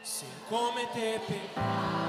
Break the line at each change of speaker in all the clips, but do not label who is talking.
sem cometer pecado.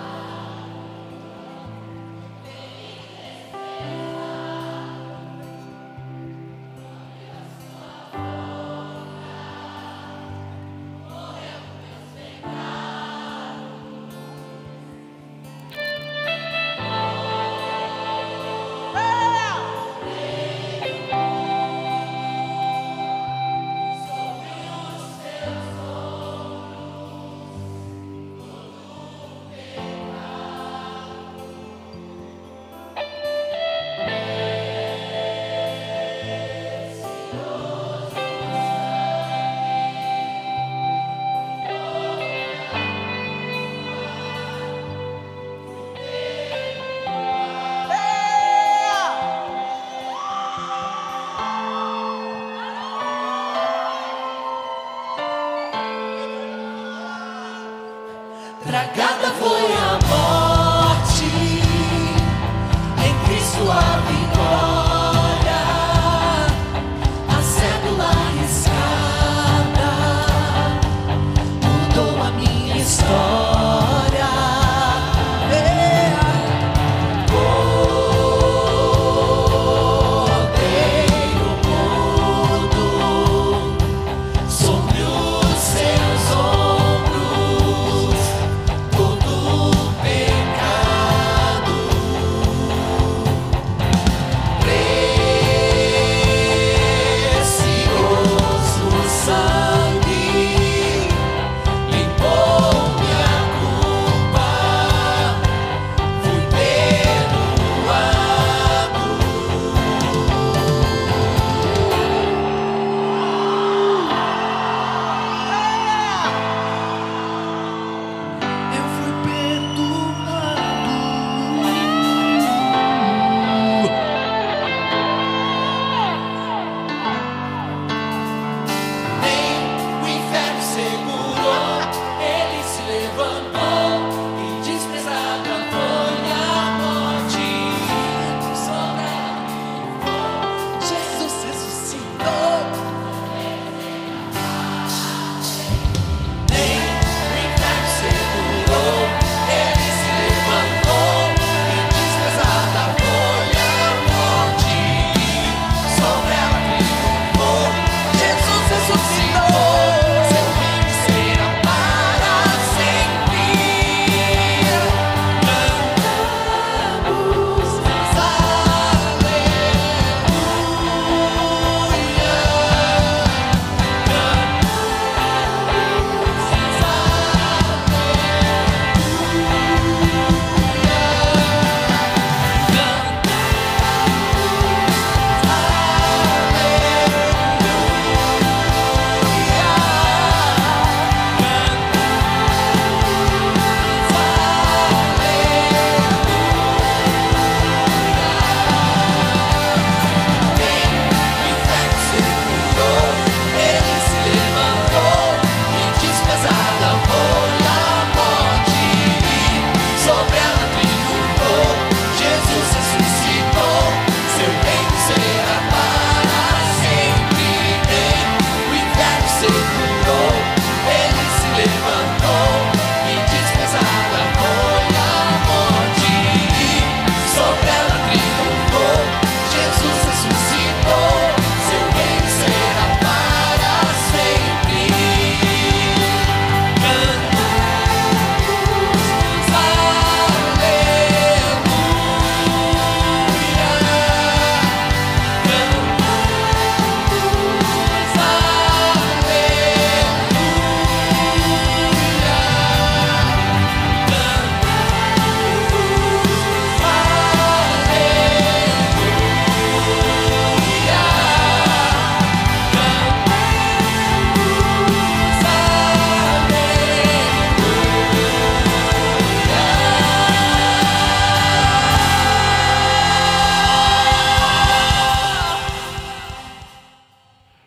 Tragada foi a morte, em Cristo a vitória, a cédula riscada mudou a minha história. Cordeiro mudo sobre os seus ombros.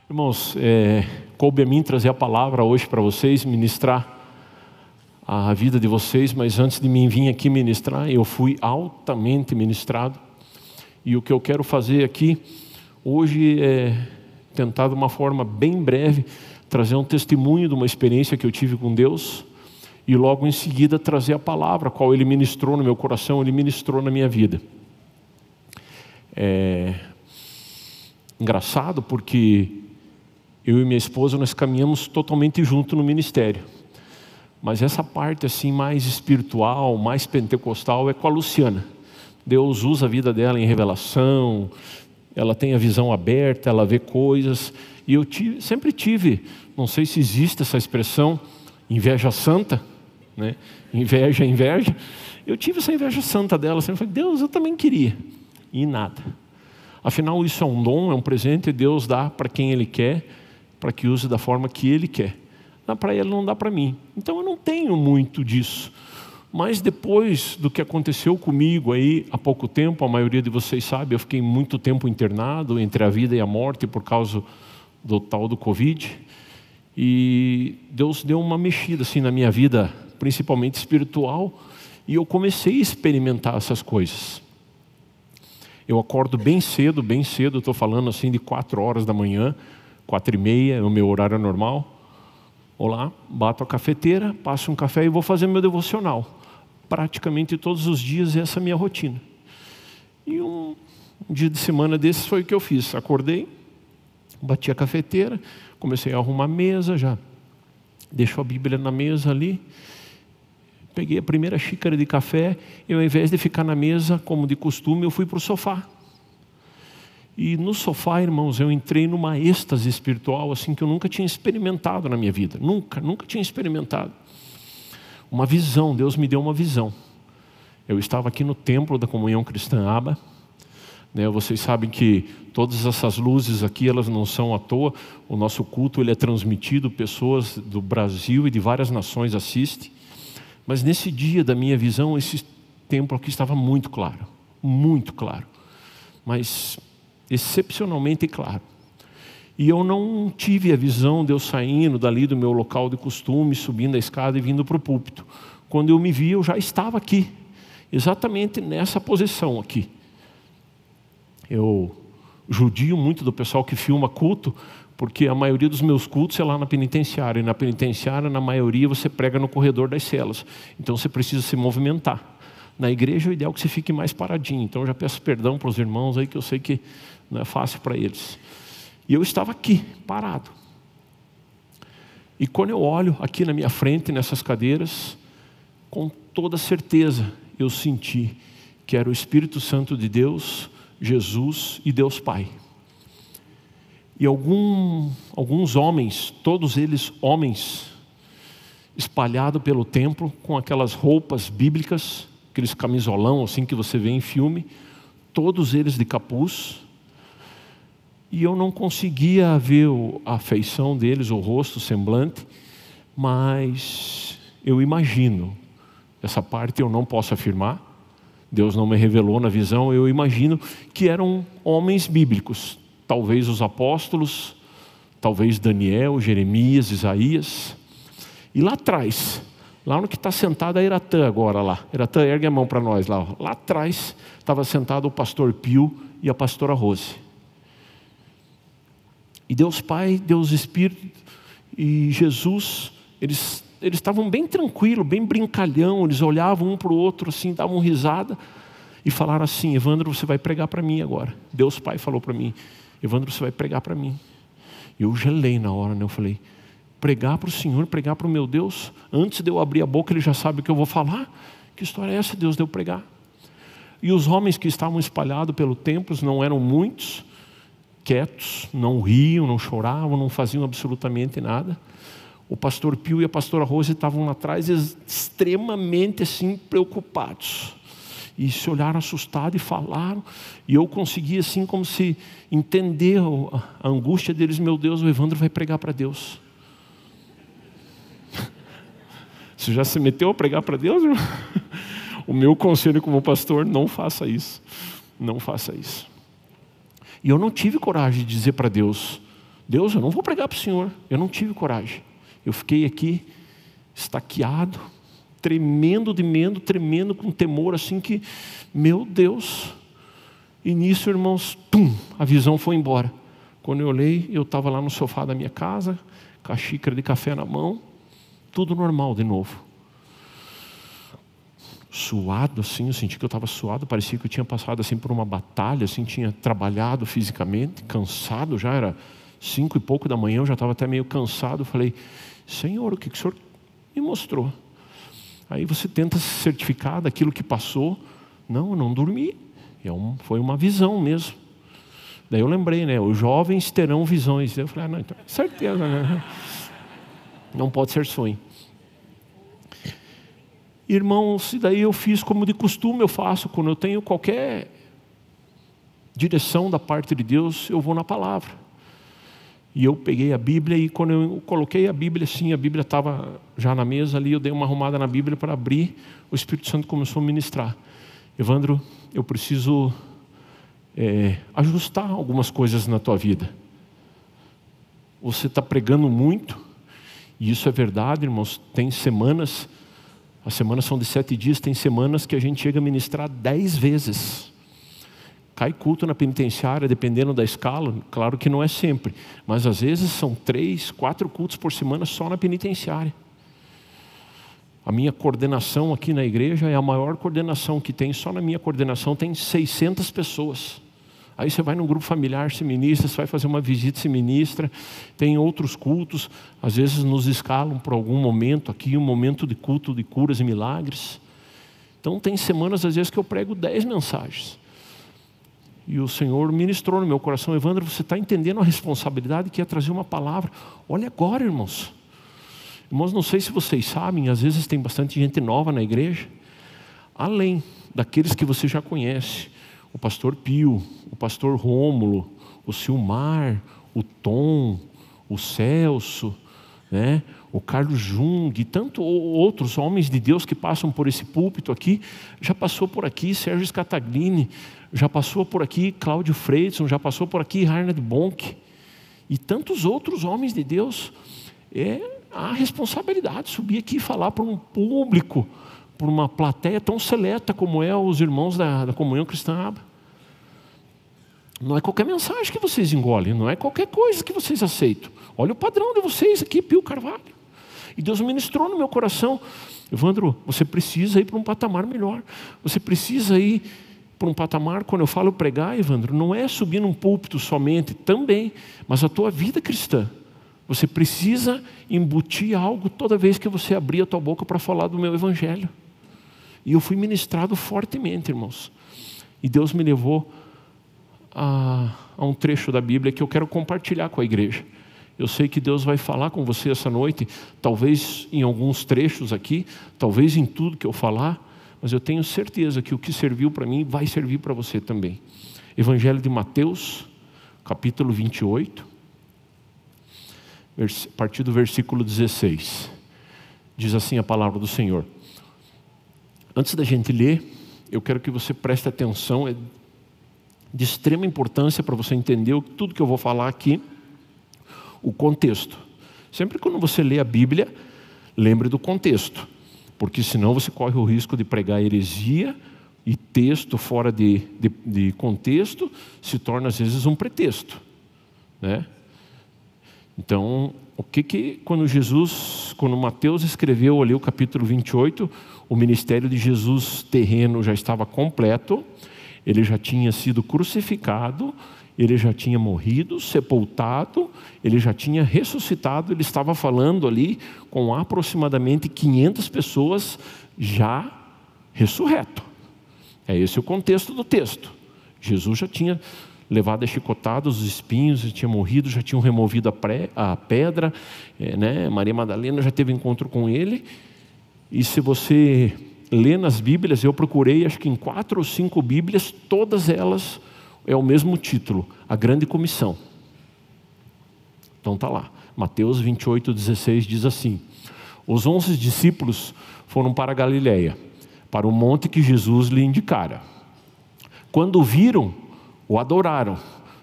Irmãos, coube a mim trazer a palavra hoje para vocês, ministrar a vida de vocês, mas antes de mim vir aqui ministrar, eu fui altamente ministrado. E o que eu quero fazer aqui hoje é tentar de uma forma bem breve trazer um testemunho de uma experiência que eu tive com Deus e logo em seguida trazer a palavra, a qual Ele ministrou no meu coração, Ele ministrou na minha vida. Engraçado porque eu e minha esposa, nós caminhamos totalmente junto no ministério. Mas essa parte assim mais espiritual, mais pentecostal é com a Luciana. Deus usa a vida dela em revelação, ela tem a visão aberta, ela vê coisas. E eu sempre tive, não sei se existe essa expressão, inveja santa, né? Inveja. Eu tive essa inveja santa dela, sempre falei, Deus, eu também queria. E nada. Afinal, isso é um dom, é um presente, e Deus dá para quem Ele quer, para que use da forma que Ele quer. Dá para Ele, não dá para mim. Então eu não tenho muito disso. Mas depois do que aconteceu comigo aí há pouco tempo, a maioria de vocês sabe, eu fiquei muito tempo internado entre a vida e a morte por causa do tal do Covid. E Deus deu uma mexida assim na minha vida, principalmente espiritual, e eu comecei a experimentar essas coisas. Eu acordo bem cedo, estou falando assim de 4 horas da manhã, 4h30, é o meu horário normal. Vou lá, bato a cafeteira, passo um café e vou fazer meu devocional. Praticamente todos os dias essa é a minha rotina. E um dia de semana desses foi o que eu fiz. Acordei, bati a cafeteira, comecei a arrumar a mesa, já deixo a Bíblia na mesa ali. Peguei a primeira xícara de café e ao invés de ficar na mesa, como de costume, eu fui para o sofá. E no sofá, irmãos, eu entrei numa êxtase espiritual assim que eu nunca tinha experimentado na minha vida. Nunca tinha experimentado. Uma visão, Deus me deu uma visão. Eu estava aqui no templo da Comunhão Cristã Aba. Vocês sabem que todas essas luzes aqui, elas não são à toa. O nosso culto ele é transmitido, pessoas do Brasil e de várias nações assistem. Mas nesse dia da minha visão, esse templo aqui estava muito claro. Muito claro. Mas excepcionalmente claro. E eu não tive a visão de eu saindo dali do meu local de costume, subindo a escada e vindo para o púlpito. Quando eu me vi, eu já estava aqui. Exatamente nessa posição aqui. Eu judio muito do pessoal que filma culto, porque a maioria dos meus cultos é lá na penitenciária. E na penitenciária, na maioria, você prega no corredor das celas. Então você precisa se movimentar. Na igreja, o ideal é que você fique mais paradinho. Então eu já peço perdão para os irmãos aí, que eu sei que não é fácil para eles. E eu estava aqui, parado. E quando eu olho aqui na minha frente, nessas cadeiras, com toda certeza, eu senti que era o Espírito Santo de Deus, Jesus e Deus Pai. E alguns homens, todos eles homens, espalhados pelo templo, com aquelas roupas bíblicas, aqueles camisolão assim que você vê em filme, todos eles de capuz. E eu não conseguia ver a feição deles, o rosto, o semblante, mas eu imagino, essa parte eu não posso afirmar, Deus não me revelou na visão, eu imagino que eram homens bíblicos, talvez os apóstolos, talvez Daniel, Jeremias, Isaías. E lá atrás, lá no que está sentado a Iratã agora lá, Iratã, ergue a mão para nós lá. Lá atrás estava sentado o pastor Pio e a pastora Rose. E Deus Pai, Deus Espírito e Jesus, eles estavam bem tranquilos, bem brincalhão, eles olhavam um para o outro assim, davam risada e falaram assim: Evandro, você vai pregar para mim agora. Deus Pai falou para mim: Evandro, você vai pregar para mim. E eu gelei na hora, né? Eu falei: pregar para o Senhor, pregar para o meu Deus? Antes de eu abrir a boca, Ele já sabe o que eu vou falar? Que história é essa, Deus, de eu pregar? E os homens que estavam espalhados pelo templo, não eram muitos, quietos, não riam, não choravam, não faziam absolutamente nada. O pastor Pio e a pastora Rose estavam lá atrás extremamente assim preocupados. E se olharam assustados e falaram. E eu consegui assim como se entender a angústia deles. Meu Deus, o Evandro vai pregar para Deus. Você já se meteu a pregar para Deus, irmão? O meu conselho como pastor: não faça isso. Não faça isso. E eu não tive coragem de dizer para Deus: Deus, eu não vou pregar para o Senhor. Eu não tive coragem. Eu fiquei aqui, estaqueado, tremendo de medo, tremendo com temor, assim que, meu Deus. E nisso, irmãos, a visão foi embora. Quando eu olhei, eu estava lá no sofá da minha casa, com a xícara de café na mão, tudo normal de novo. suado assim, eu senti que eu estava suado, parecia que eu tinha passado assim por uma batalha, assim, tinha trabalhado fisicamente, cansado, já era 5 e pouco da manhã, eu já estava até meio cansado. Eu falei: Senhor, o que o Senhor me mostrou? Aí você tenta se certificar daquilo que passou. Não, eu não dormi, foi uma visão mesmo. Daí eu lembrei, né, os jovens terão visões. Eu falei: não, então é certeza, né? Não pode ser sonho. Irmãos, e daí eu fiz como de costume eu faço, quando eu tenho qualquer direção da parte de Deus, eu vou na palavra. E eu peguei a Bíblia, e quando eu coloquei a Bíblia assim, a Bíblia estava já na mesa ali, eu dei uma arrumada na Bíblia para abrir, o Espírito Santo começou a ministrar: Evandro, eu preciso ajustar algumas coisas na tua vida. Você está pregando muito, e isso é verdade, irmãos. Tem semanas, as semanas são de 7 dias, tem semanas que a gente chega a ministrar 10 vezes. Cai culto na penitenciária, dependendo da escala, claro que não é sempre, mas às vezes são 3, 4 cultos por semana só na penitenciária. A minha coordenação aqui na igreja é a maior coordenação que tem, só na minha coordenação tem 600 pessoas. Aí você vai no grupo familiar, se ministra, você vai fazer uma visita, se ministra, tem outros cultos, às vezes nos escalam por algum momento aqui, um momento de culto de curas e milagres. Então tem semanas às vezes que eu prego 10 mensagens. E o Senhor ministrou no meu coração: Evandro, você está entendendo a responsabilidade que é trazer uma palavra? Olha agora, irmãos. Irmãos, não sei se vocês sabem, às vezes tem bastante gente nova na igreja, além daqueles que você já conhece: o pastor Pio, o pastor Rômulo, o Silmar, o Tom, o Celso, né? O Carlos Jung, e tantos outros homens de Deus que passam por esse púlpito aqui. Já passou por aqui Sérgio Scataglini, já passou por aqui Cláudio Freidson, já passou por aqui Reinhard Bonk, e tantos outros homens de Deus. A responsabilidade de subir aqui e falar para um público, para uma plateia tão seleta como os irmãos da Comunhão Cristã Aba. Não é qualquer mensagem que vocês engolem, não é qualquer coisa que vocês aceitam. Olha o padrão de vocês aqui, Pio Carvalho. E Deus ministrou no meu coração: Evandro, você precisa ir para um patamar melhor. Você precisa ir para um patamar, quando eu falo pregar, Evandro, não é subir num púlpito somente, também, mas a tua vida cristã. Você precisa embutir algo toda vez que você abrir a tua boca para falar do meu evangelho. E eu fui ministrado fortemente, irmãos. E Deus me levou a um trecho da Bíblia que eu quero compartilhar com a igreja. Eu sei que Deus vai falar com você essa noite, talvez em alguns trechos aqui, talvez em tudo que eu falar, mas eu tenho certeza que o que serviu para mim vai servir para você também. Evangelho de Mateus, capítulo 28, a partir do versículo 16. Diz assim a palavra do Senhor. Antes da gente ler, eu quero que você preste atenção, é de extrema importância para você entender tudo que eu vou falar aqui, o contexto. Sempre quando você lê a Bíblia, lembre do contexto, porque senão você corre o risco de pregar heresia, e texto fora de contexto se torna às vezes um pretexto, né? Então, quando Mateus escreveu ali o capítulo 28, o ministério de Jesus terreno já estava completo, ele já tinha sido crucificado, ele já tinha morrido, sepultado, ele já tinha ressuscitado, ele estava falando ali com aproximadamente 500 pessoas já ressurreto. É esse o contexto do texto. Jesus já tinha levado a chicotada os espinhos, já tinha morrido, já tinham removido a pedra, né? Maria Madalena já teve encontro com ele. E se você lê nas Bíblias, eu procurei, acho que em 4 ou 5 Bíblias, todas elas é o mesmo título, a Grande Comissão. Então está lá, Mateus 28:16 diz assim: os 11 discípulos foram para a Galileia, para o monte que Jesus lhe indicara. Quando o viram, o adoraram,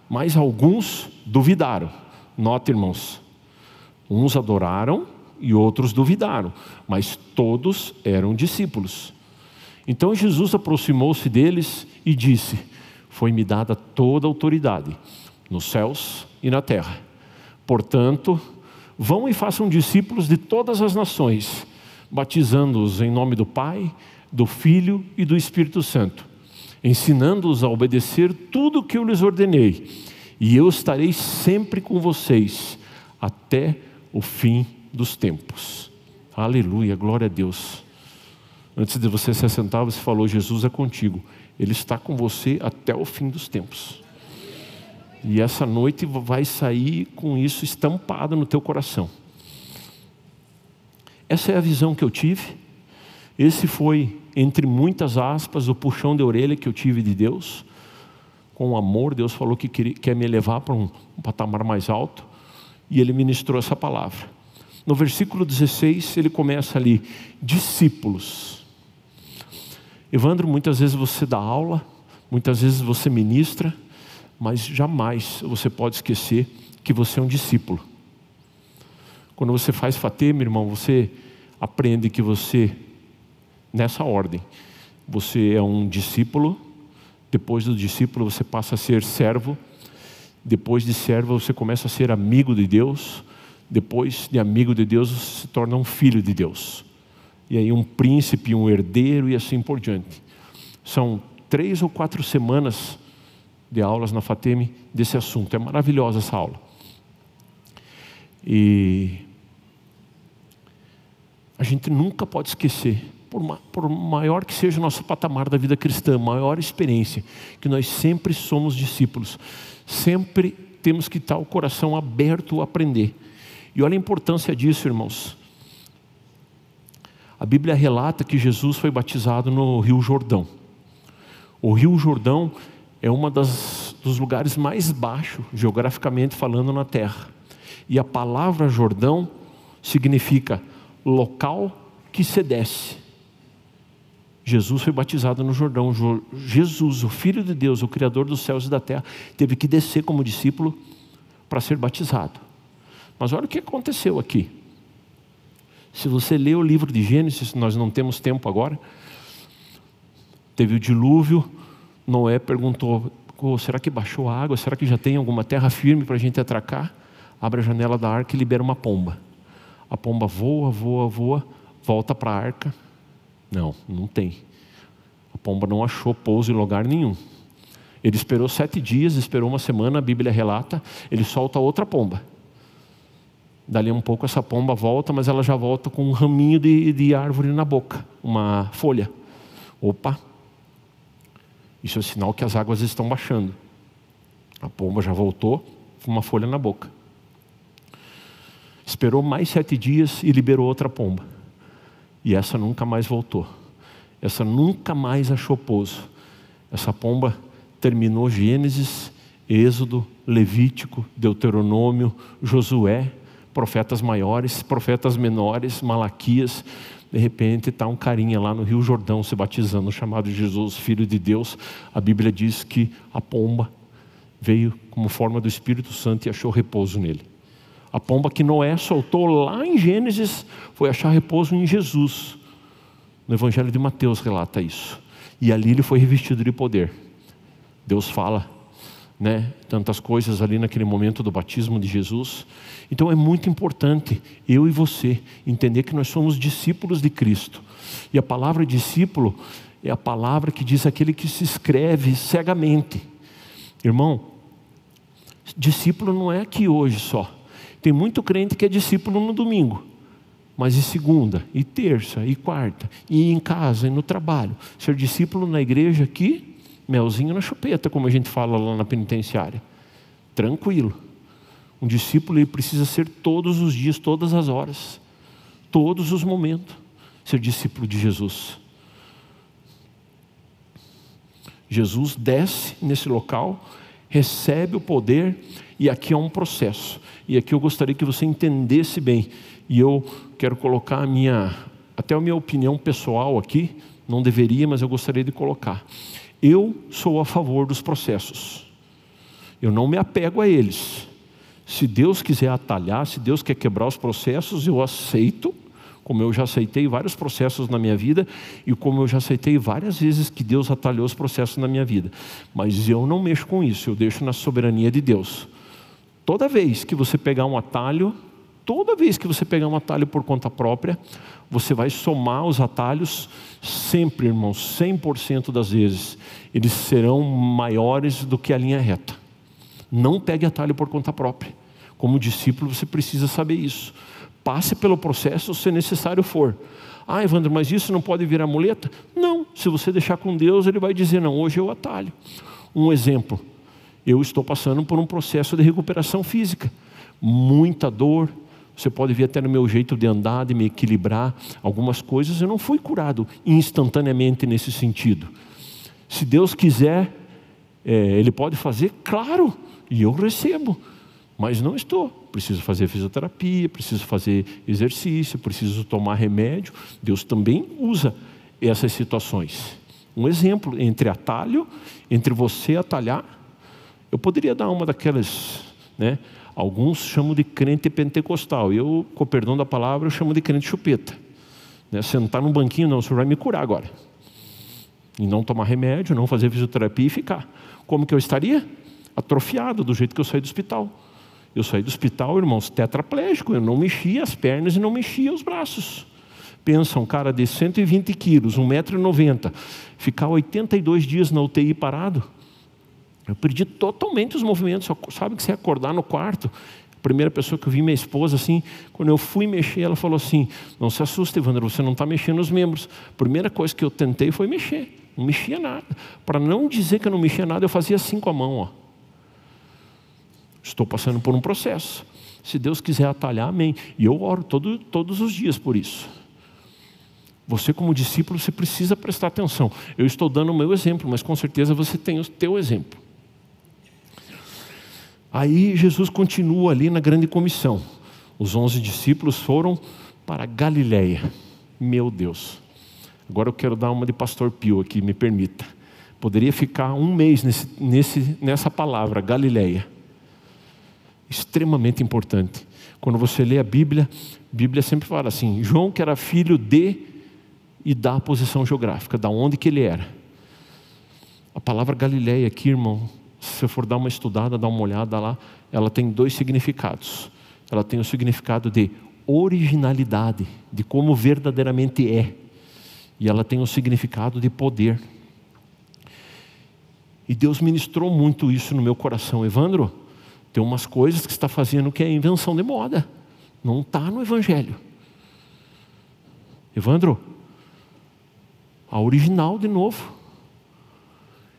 mas alguns duvidaram. Nota, irmãos, uns adoraram e outros duvidaram, mas todos eram discípulos. Então Jesus aproximou-se deles e disse: foi-me dada toda a autoridade, nos céus e na terra. Portanto, vão e façam discípulos de todas as nações, batizando-os em nome do Pai, do Filho e do Espírito Santo, ensinando-os a obedecer tudo o que eu lhes ordenei, e eu estarei sempre com vocês até o fim dos tempos. Aleluia, glória a Deus. Antes de você se assentar, você falou: Jesus é contigo, Ele está com você até o fim dos tempos. E essa noite vai sair com isso estampado no teu coração. Essa é a visão que eu tive. Esse foi, entre muitas aspas, o puxão de orelha que eu tive de Deus. Com amor, Deus falou que quer me levar para um patamar mais alto. E Ele ministrou essa palavra. No versículo 16, ele começa ali: discípulos. Evandro, muitas vezes você dá aula, muitas vezes você ministra, mas jamais você pode esquecer que você é um discípulo. Quando você faz Fatê, meu irmão, você aprende que você, nessa ordem, você é um discípulo. Depois do discípulo você passa a ser servo. Depois de servo você começa a ser amigo de Deus. Depois de amigo de Deus você se torna um filho de Deus. E aí um príncipe, um herdeiro e assim por diante. São 3 ou 4 semanas de aulas na Fateme desse assunto. É maravilhosa essa aula. E a gente nunca pode esquecer, por maior que seja o nosso patamar da vida cristã, maior experiência, que nós sempre somos discípulos. Sempre temos que estar o coração aberto a aprender. E olha a importância disso, irmãos. A Bíblia relata que Jesus foi batizado no Rio Jordão. O Rio Jordão é um dos lugares mais baixos, geograficamente falando, na terra. E a palavra Jordão significa local que se desce. Jesus foi batizado no Jordão. Jesus, o Filho de Deus, o Criador dos céus e da terra, teve que descer como discípulo para ser batizado. Mas olha o que aconteceu aqui. Se você ler o livro de Gênesis, nós não temos tempo agora. Teve o dilúvio. Noé perguntou: será que baixou a água? Será que já tem alguma terra firme para a gente atracar? Abre a janela da arca e libera uma pomba. A pomba voa, voa, voa, volta para a arca. Não tem. A pomba não achou pouso em lugar nenhum. Ele esperou 7 dias, esperou uma semana, a Bíblia relata, ele solta outra pomba. Dali um pouco essa pomba volta, mas ela já volta com um raminho de árvore na boca, uma folha. Opa! Isso é sinal que as águas estão baixando. A pomba já voltou com uma folha na boca. Esperou mais 7 dias e liberou outra pomba. E essa nunca mais voltou. Essa nunca mais achou pouso. Essa pomba terminou Gênesis, Êxodo, Levítico, Deuteronômio, Josué, profetas maiores, profetas menores, Malaquias. De repente está um carinha lá no Rio Jordão se batizando, chamado Jesus, Filho de Deus. A Bíblia diz que a pomba veio como forma do Espírito Santo e achou repouso nele. A pomba que Noé soltou lá em Gênesis foi achar repouso em Jesus. No Evangelho de Mateus relata isso. E ali ele foi revestido de poder. Deus fala, tantas coisas ali naquele momento do batismo de Jesus. Então é muito importante eu e você entender que nós somos discípulos de Cristo. E a palavra discípulo é a palavra que diz aquele que se inscreve cegamente. Irmão, discípulo não é aqui hoje só. Tem muito crente que é discípulo no domingo, mas e segunda, e terça, e quarta, e em casa, e no trabalho. Ser discípulo na igreja aqui, melzinho na chupeta, como a gente fala lá na penitenciária. Tranquilo. Um discípulo ele precisa ser todos os dias, todas as horas, todos os momentos, ser discípulo de Jesus. Jesus desce nesse local, recebe o poder, e aqui é um processo. E aqui eu gostaria que você entendesse bem. E eu quero colocar até a minha opinião pessoal aqui, não deveria, mas eu gostaria de colocar. Eu sou a favor dos processos. Eu não me apego a eles. Se Deus quiser atalhar, se Deus quer quebrar os processos, eu aceito, como eu já aceitei vários processos na minha vida, e como eu já aceitei várias vezes que Deus atalhou os processos na minha vida. Mas eu não mexo com isso, eu deixo na soberania de Deus. Toda vez que você pegar um atalho, Toda vez que você pegar um atalho por conta própria, você vai somar os atalhos sempre, irmãos, 100% das vezes. Eles serão maiores do que a linha reta. Não pegue atalho por conta própria. Como discípulo, você precisa saber isso. Passe pelo processo se necessário for. Ah, Evandro, mas isso não pode virar muleta? Não, se você deixar com Deus, Ele vai dizer, não, hoje eu atalho. Um exemplo, eu estou passando por um processo de recuperação física. Muita dor. Você pode ver até no meu jeito de andar, de me equilibrar, algumas coisas. Eu não fui curado instantaneamente nesse sentido. Se Deus quiser, Ele pode fazer, claro, e eu recebo. Mas não estou. Preciso fazer fisioterapia, preciso fazer exercício, preciso tomar remédio. Deus também usa essas situações. Um exemplo, entre atalho, entre você atalhar, eu poderia dar uma daquelas, né? Alguns chamam de crente pentecostal. Eu, com o perdão da palavra, eu chamo de crente chupeta. Né? Sentar num banquinho, não, o Senhor vai me curar agora. E não tomar remédio, não fazer fisioterapia e ficar. Como que eu estaria? Atrofiado, do jeito que eu saí do hospital. Eu saí do hospital, irmãos, tetraplégico. Eu não mexia as pernas e não mexia os braços. Pensa, um cara de 120 quilos, 1,90 m, ficar 82 dias na UTI parado. Eu perdi totalmente os movimentos. Sabe que você acordar no quarto? A primeira pessoa que eu vi, minha esposa, assim, quando eu fui mexer, ela falou assim, não se assusta, Evandro, você não está mexendo os membros. A primeira coisa que eu tentei foi mexer. Não mexia nada. Para não dizer que eu não mexia nada, eu fazia assim com a mão. Ó. Estou passando por um processo. Se Deus quiser atalhar, amém. E eu oro todos os dias por isso. Você, como discípulo, você precisa prestar atenção. Eu estou dando o meu exemplo, mas com certeza você tem o teu exemplo. Aí Jesus continua ali na grande comissão. Os 11 discípulos foram para Galileia. Meu Deus. Agora eu quero dar uma de Pastor Pio aqui, me permita. Poderia ficar um mês nessa palavra, Galileia. Extremamente importante. Quando você lê a Bíblia sempre fala assim, João que era filho de e da posição geográfica, da onde que ele era. A palavra Galileia aqui, irmão, se você for dar uma estudada, dar uma olhada lá, ela tem 2 significados. Ela tem o significado de originalidade, de como verdadeiramente é. E ela tem o significado de poder. E Deus ministrou muito isso no meu coração. Evandro, tem umas coisas que você está fazendo que é invenção de moda. Não está no Evangelho. Evandro, a original de novo.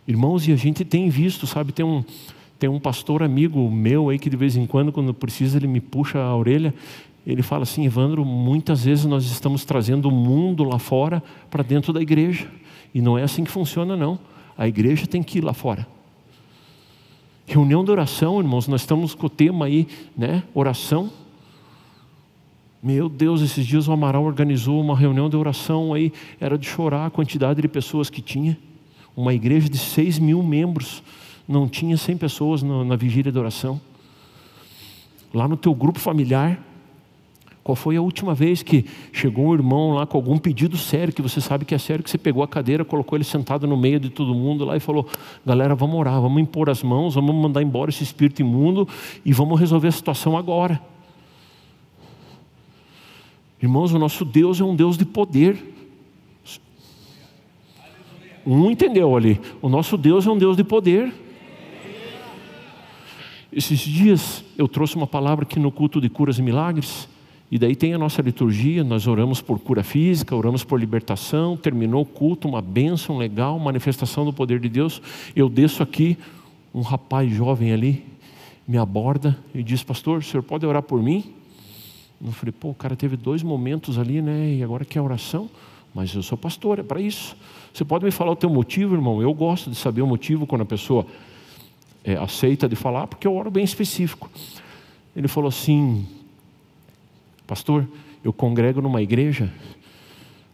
Irmãos, e a gente tem visto, sabe, tem um pastor amigo meu aí que de vez em quando precisa, ele me puxa a orelha. Ele fala assim, Evandro, muitas vezes nós estamos trazendo o mundo lá fora para dentro da igreja. E não é assim que funciona, não. A igreja tem que ir lá fora. Reunião de oração, irmãos, nós estamos com o tema aí, né? Oração. Meu Deus, esses dias o Amaral organizou uma reunião de oração aí, era de chorar a quantidade de pessoas que tinha. Uma igreja de 6 mil membros, não tinha 100 pessoas na vigília de oração. Lá no teu grupo familiar, qual foi a última vez que chegou um irmão lá com algum pedido sério, que você sabe que é sério, que você pegou a cadeira, colocou ele sentado no meio de todo mundo lá e falou, galera, vamos orar, vamos impor as mãos, vamos mandar embora esse espírito imundo e vamos resolver a situação agora. Irmãos, o nosso Deus é um Deus de poder. Um entendeu ali, o nosso Deus é um Deus de poder. Esses dias eu trouxe uma palavra aqui no culto de curas e milagres. E daí tem a nossa liturgia, nós oramos por cura física, oramos por libertação, terminou o culto, uma bênção legal, manifestação do poder de Deus. Eu desço aqui, um rapaz jovem ali, me aborda e diz, pastor, o senhor pode orar por mim? Eu falei, pô, o cara teve 2 momentos ali, né, e agora quer oração? Mas eu sou pastor, é para isso. Você pode me falar o teu motivo, irmão? Eu gosto de saber o motivo quando a pessoa aceita de falar, porque eu oro bem específico. Ele falou assim, pastor, eu congrego numa igreja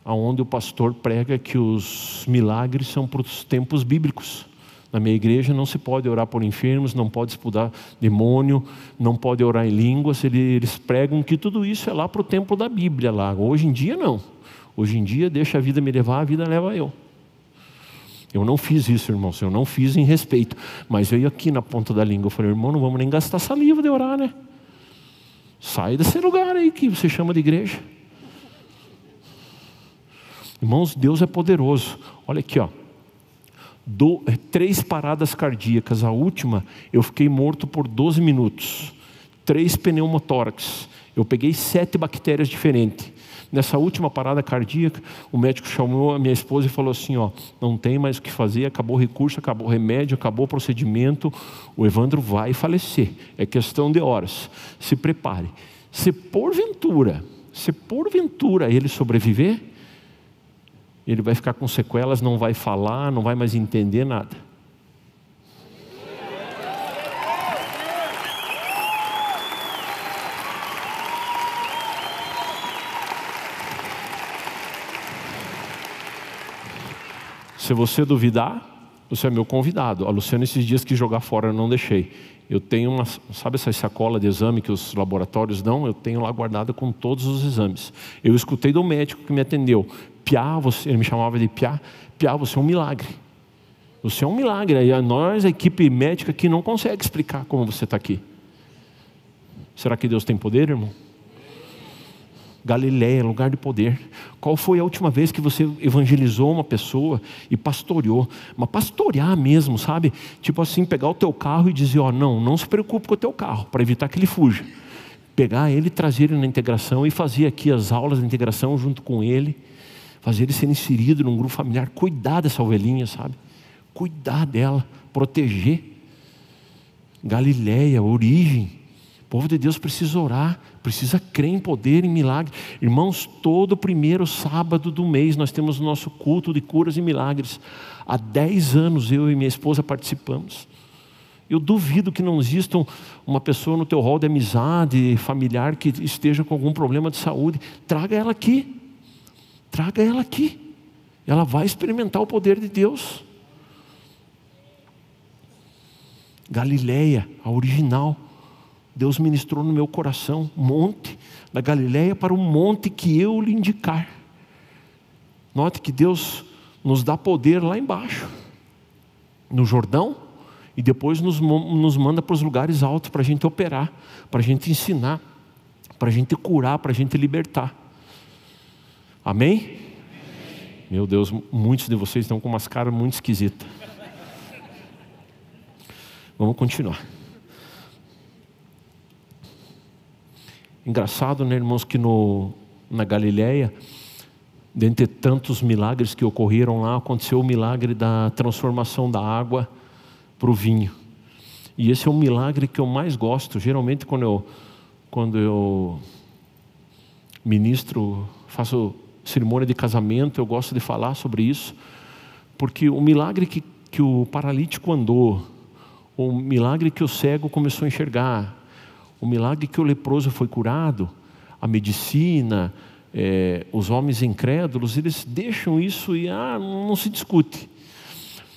onde o pastor prega que os milagres são para os tempos bíblicos. Na minha igreja não se pode orar por enfermos, não pode expulsar demônio, não pode orar em línguas. Eles pregam que tudo isso é lá para o tempo da Bíblia lá. Hoje em dia não. Hoje em dia deixa a vida me levar, a vida leva eu. Eu não fiz isso, irmãos, eu não fiz em respeito. Mas eu ia aqui na ponta da língua, eu falei, irmão, não vamos nem gastar saliva de orar, né? Sai desse lugar aí que você chama de igreja. Irmãos, Deus é poderoso. Olha aqui, ó. 3 paradas cardíacas. A última, eu fiquei morto por 12 minutos. 3 pneumotórax. Eu peguei 7 bactérias diferentes. Nessa última parada cardíaca, o médico chamou a minha esposa e falou assim, ó, não tem mais o que fazer, acabou o recurso, acabou o remédio, acabou o procedimento, o Evandro vai falecer, é questão de horas, se prepare. Se porventura ele sobreviver, ele vai ficar com sequelas, não vai falar, não vai mais entender nada. Se você duvidar, você é meu convidado. A Luciana esses dias quis jogar fora, eu não deixei. Eu tenho sabe essa sacola de exame que os laboratórios dão? Eu tenho lá guardada com todos os exames. Eu escutei do médico que me atendeu. Piá, ele me chamava de Piá. Piá, você é um milagre. Você é um milagre. Aí nós, a equipe médica aqui, não consegue explicar como você está aqui. Será que Deus tem poder, irmão? Galileia, lugar de poder. Qual foi a última vez que você evangelizou uma pessoa e pastoreou? Mas pastorear mesmo, sabe? Tipo assim, pegar o teu carro e dizer, ó, não se preocupe com o teu carro, para evitar que ele fuja. Pegar ele, trazer ele na integração e fazer aqui as aulas de integração junto com ele. Fazer ele ser inserido num grupo familiar. Cuidar dessa ovelhinha, sabe? Cuidar dela, proteger. Galileia, origem. O povo de Deus precisa orar, precisa crer em poder, em milagre. Irmãos, todo primeiro sábado do mês nós temos o nosso culto de curas e milagres. Há 10 anos eu e minha esposa participamos. Eu duvido que não exista uma pessoa no teu rol de amizade, familiar, que esteja com algum problema de saúde. Traga ela aqui. Traga ela aqui. Ela vai experimentar o poder de Deus. Galileia, a original. Deus ministrou no meu coração, monte da Galileia para o monte que eu lhe indicar. Note que Deus nos dá poder lá embaixo, no Jordão, e depois nos manda para os lugares altos para a gente operar, para a gente ensinar, para a gente curar, para a gente libertar. Amém? Meu Deus, muitos de vocês estão com umas caras muito esquisitas. Vamos continuar. Engraçado, né, irmãos, que na Galileia, dentre tantos milagres que ocorreram lá, aconteceu o milagre da transformação da água para o vinho. E esse é um milagre que eu mais gosto. Geralmente quando eu ministro, faço cerimônia de casamento, eu gosto de falar sobre isso, porque o milagre que o paralítico andou, o milagre que o cego começou a enxergar, o milagre que o leproso foi curado, a medicina, os homens incrédulos, eles deixam isso e não se discute.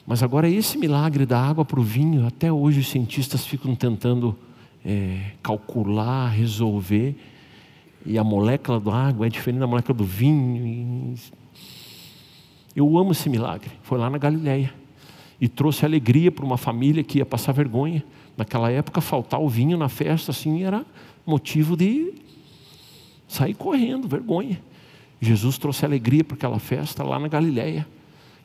Mas agora esse milagre da água para o vinho, até hoje os cientistas ficam tentando calcular, resolver, e a molécula da água é diferente da molécula do vinho. Eu amo esse milagre. Foi lá na Galileia e trouxe alegria para uma família que ia passar vergonha. Naquela época, faltar o vinho na festa assim era motivo de sair correndo, vergonha. Jesus trouxe alegria para aquela festa lá na Galileia.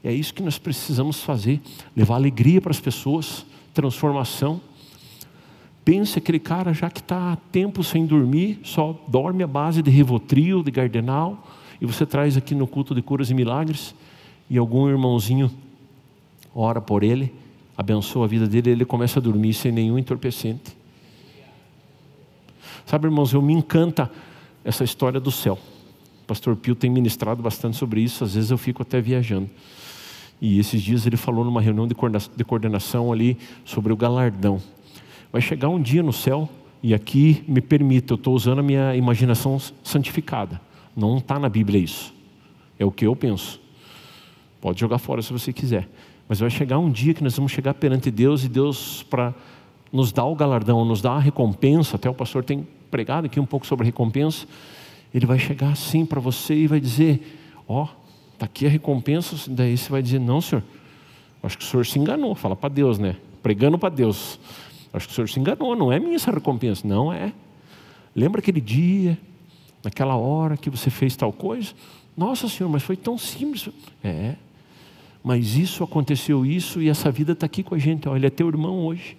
É isso que nós precisamos fazer, levar alegria para as pessoas, transformação. Pense aquele cara já que está há tempo sem dormir, só dorme à base de Rivotril, de Gardenal, e você traz aqui no culto de curas e milagres, e algum irmãozinho ora por ele, abençoa a vida dele, ele começa a dormir sem nenhum entorpecente. Sabe, irmãos, me encanta essa história do céu. O pastor Pio tem ministrado bastante sobre isso, às vezes eu fico até viajando. E esses dias ele falou numa reunião de coordenação ali sobre o galardão. Vai chegar um dia no céu, e aqui me permita, eu estou usando a minha imaginação santificada. Não está na Bíblia isso. É o que eu penso. Pode jogar fora se você quiser. Mas vai chegar um dia que nós vamos chegar perante Deus, e Deus, para nos dar o galardão, nos dar a recompensa, até o pastor tem pregado aqui um pouco sobre a recompensa, ele vai chegar assim para você e vai dizer, está aqui a recompensa. Daí você vai dizer, não, senhor, acho que o senhor se enganou. Fala para Deus, né? Pregando para Deus. Acho que o senhor se enganou, não é minha essa recompensa. Não é. Lembra aquele dia, naquela hora que você fez tal coisa? Nossa Senhor, mas foi tão simples. Mas isso aconteceu isso e essa vida está aqui com a gente. Ele é teu irmão hoje.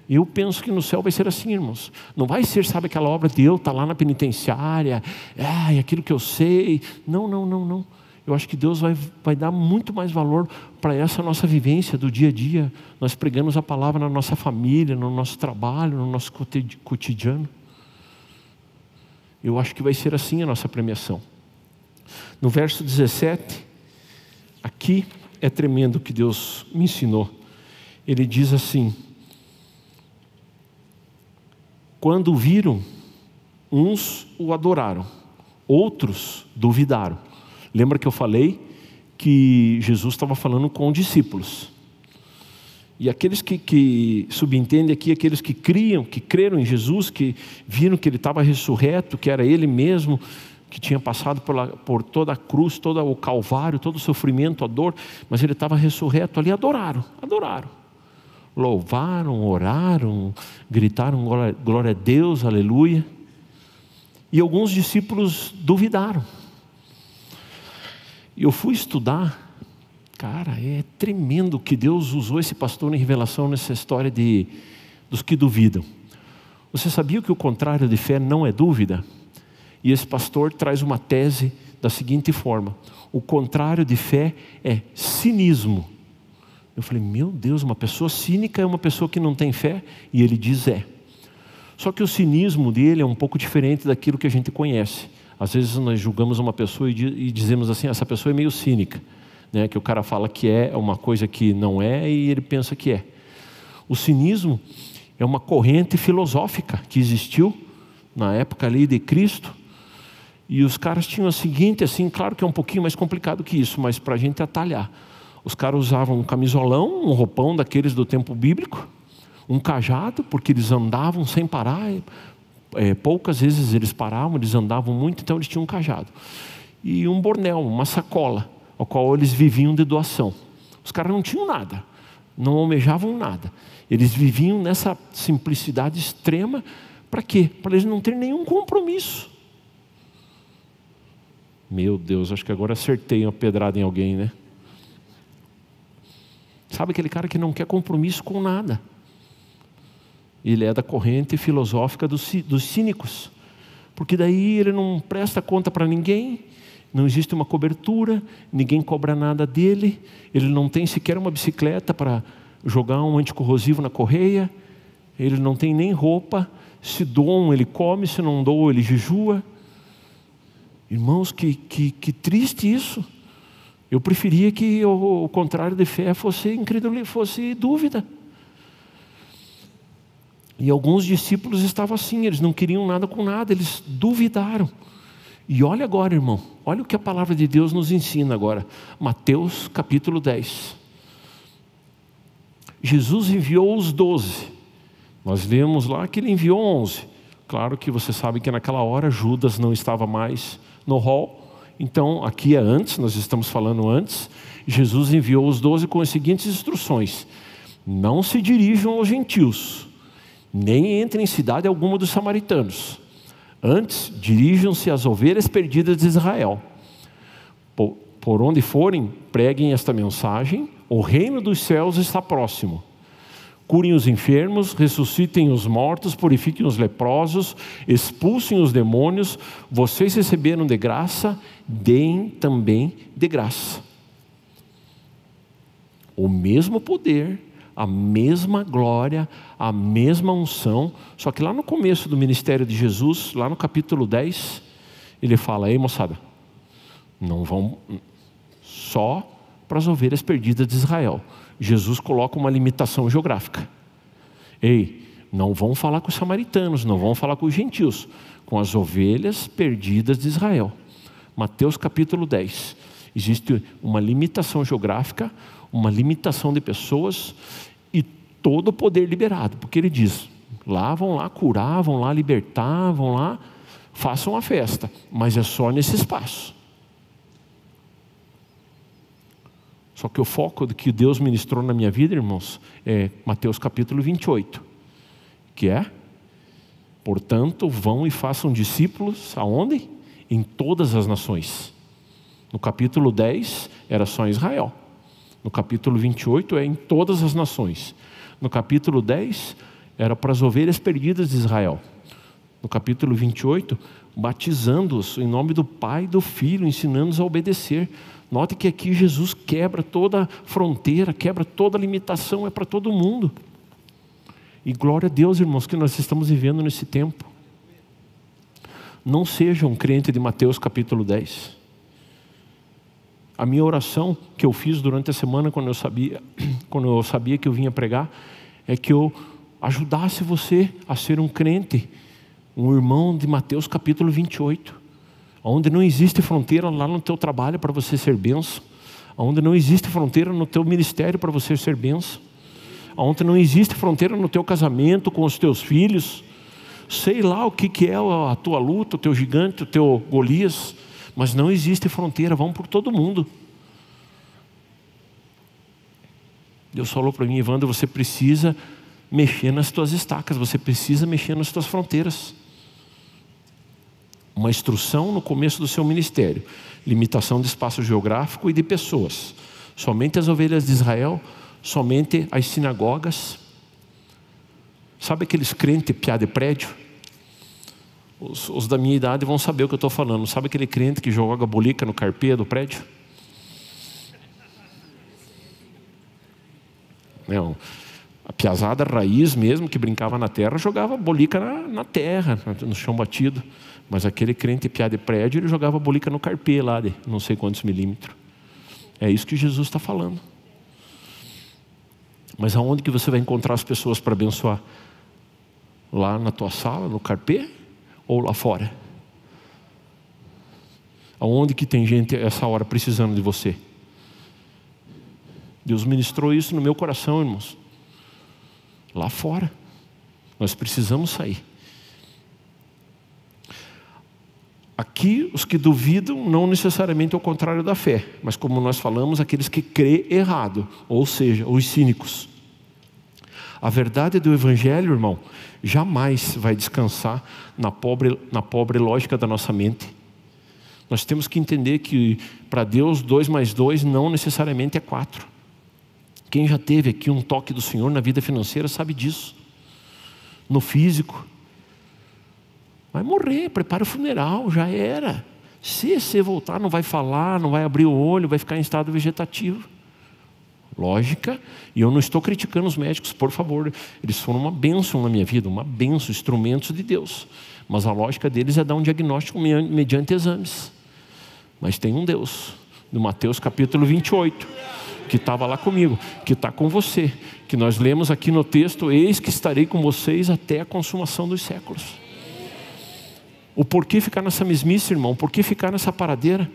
Eu penso que no céu vai ser assim, irmãos. Não vai ser, sabe, aquela obra de eu estar lá na penitenciária, aquilo que eu sei. Não. Eu acho que Deus vai dar muito mais valor para essa nossa vivência do dia a dia. Nós pregamos a palavra na nossa família, no nosso trabalho, no nosso cotidiano. Eu acho que vai ser assim a nossa premiação. No verso 17, aqui é tremendo o que Deus me ensinou. Ele diz assim: quando viram, uns o adoraram, outros duvidaram. Lembra que eu falei que Jesus estava falando com discípulos. E aqueles que subentendem aqui, aqueles que creram em Jesus, que viram que Ele estava ressurreto, que era Ele mesmo, que tinha passado por toda a cruz, todo o calvário, todo o sofrimento, a dor, mas Ele estava ressurreto ali, adoraram. Louvaram, oraram, gritaram glória a Deus, aleluia. E alguns discípulos duvidaram. E eu fui estudar, cara, é tremendo que Deus usou esse pastor em revelação nessa história dos que duvidam. Você sabia que o contrário de fé não é dúvida? E esse pastor traz uma tese da seguinte forma: o contrário de fé é cinismo. Eu falei, meu Deus, uma pessoa cínica é uma pessoa que não tem fé? E ele diz Só que o cinismo dele é um pouco diferente daquilo que a gente conhece. Às vezes nós julgamos uma pessoa e dizemos assim, essa pessoa é meio cínica, né? Que o cara fala que é uma coisa que não é e ele pensa que é. O cinismo é uma corrente filosófica que existiu na época ali de Cristo, e os caras tinham a seguinte, assim, claro que é um pouquinho mais complicado que isso, mas para a gente atalhar. Os caras usavam um camisolão, um roupão daqueles do tempo bíblico, um cajado, porque eles andavam sem parar. Poucas vezes eles paravam, eles andavam muito, então eles tinham um cajado. E um bornel, uma sacola, ao qual eles viviam de doação. Os caras não tinham nada, não almejavam nada. Eles viviam nessa simplicidade extrema, para quê? Para eles não terem nenhum compromisso. Meu Deus, acho que agora acertei uma pedrada em alguém, né? Sabe aquele cara que não quer compromisso com nada? Ele é da corrente filosófica dos cínicos, porque daí ele não presta conta para ninguém, não existe uma cobertura, ninguém cobra nada dele, ele não tem sequer uma bicicleta para jogar um anticorrosivo na correia, ele não tem nem roupa, se doam ele come, se não doam ele jejua. Irmãos, que triste isso. Eu preferia que o contrário de fé fosse incredulidade, fosse dúvida. E alguns discípulos estavam assim, eles não queriam nada com nada, eles duvidaram. E olha agora, irmão, olha o que a palavra de Deus nos ensina agora. Mateus capítulo 10. Jesus enviou os 12. Nós lemos lá que ele enviou 11. Claro que você sabe que naquela hora Judas não estava mais no hall. Então aqui é antes, nós estamos falando antes. Jesus enviou os 12 com as seguintes instruções: não se dirijam aos gentios, nem entrem em cidade alguma dos samaritanos. Antes, dirijam-se às ovelhas perdidas de Israel. Por onde forem, preguem esta mensagem: o reino dos céus está próximo. Curem os enfermos, ressuscitem os mortos, purifiquem os leprosos, expulsem os demônios. Vocês receberam de graça, deem também de graça. O mesmo poder, a mesma glória, a mesma unção. Só que lá no começo do ministério de Jesus, lá no capítulo 10, ele fala: ei moçada, não vão só para as ovelhas perdidas de Israel. Jesus coloca uma limitação geográfica. Ei, não vão falar com os samaritanos, não vão falar com os gentios, com as ovelhas perdidas de Israel. Mateus capítulo 10. Existe uma limitação geográfica, uma limitação de pessoas e todo o poder liberado, porque ele diz: lá vão lá curar, vão lá libertar, vão lá, façam a festa, mas é só nesse espaço. Só que o foco do que Deus ministrou na minha vida, irmãos, é Mateus capítulo 28, que é: Portanto, vão e façam discípulos, aonde? Em todas as nações. No capítulo 10, era só em Israel. No capítulo 28, é em todas as nações. No capítulo 10, era para as ovelhas perdidas de Israel. No capítulo 28, batizando-os em nome do Pai e do Filho, ensinando-os a obedecer. Note que aqui Jesus quebra toda fronteira, quebra toda limitação, é para todo mundo. E glória a Deus, irmãos, que nós estamos vivendo nesse tempo. Não seja um crente de Mateus capítulo 10. A minha oração que eu fiz durante a semana, quando eu sabia que eu vinha pregar, é que eu ajudasse você a ser um crente, um irmão de Mateus capítulo 28, onde não existe fronteira lá no teu trabalho para você ser bênção, onde não existe fronteira no teu ministério para você ser bênção, onde não existe fronteira no teu casamento com os teus filhos, sei lá o que é a tua luta, o teu gigante, o teu Golias, mas não existe fronteira, vamos por todo mundo. Deus falou para mim, Evandro, você precisa mexer nas tuas estacas, você precisa mexer nas tuas fronteiras. Uma instrução no começo do seu ministério, limitação de espaço geográfico e de pessoas. Somente as ovelhas de Israel, somente as sinagogas. Sabe aqueles crentes piá de prédio? Os da minha idade vão saber o que eu estou falando. Sabe aquele crente que joga bolica no carpê do prédio? Não. A piazada raiz mesmo, que brincava na terra, jogava bolica na terra, no chão batido. Mas aquele crente piá de prédio, ele jogava bolica no carpê lá de não sei quantos milímetros. É isso que Jesus está falando. Mas aonde que você vai encontrar as pessoas para abençoar? Lá na tua sala, no carpê? Ou lá fora? Aonde que tem gente essa hora precisando de você? Deus ministrou isso no meu coração, irmãos. Lá fora. Nós precisamos sair. Aqui, os que duvidam, não necessariamente ao contrário da fé, mas como nós falamos, aqueles que crê errado, ou seja, os cínicos. A verdade do Evangelho, irmão, jamais vai descansar na pobre lógica da nossa mente. Nós temos que entender que para Deus 2 mais 2 não necessariamente é 4. Quem já teve aqui um toque do Senhor na vida financeira sabe disso. No físico. Vai morrer, prepara o funeral, já era. Se você voltar, não vai falar, não vai abrir o olho, vai ficar em estado vegetativo. Lógica, e eu não estou criticando os médicos, por favor, eles foram uma bênção na minha vida, uma bênção, instrumentos de Deus. Mas a lógica deles é dar um diagnóstico mediante exames. Mas tem um Deus, no Mateus capítulo 28, que estava lá comigo, que está com você, que nós lemos aqui no texto, eis que estarei com vocês até a consumação dos séculos. O porquê ficar nessa mesmice, irmão? Por que ficar nessa paradeira?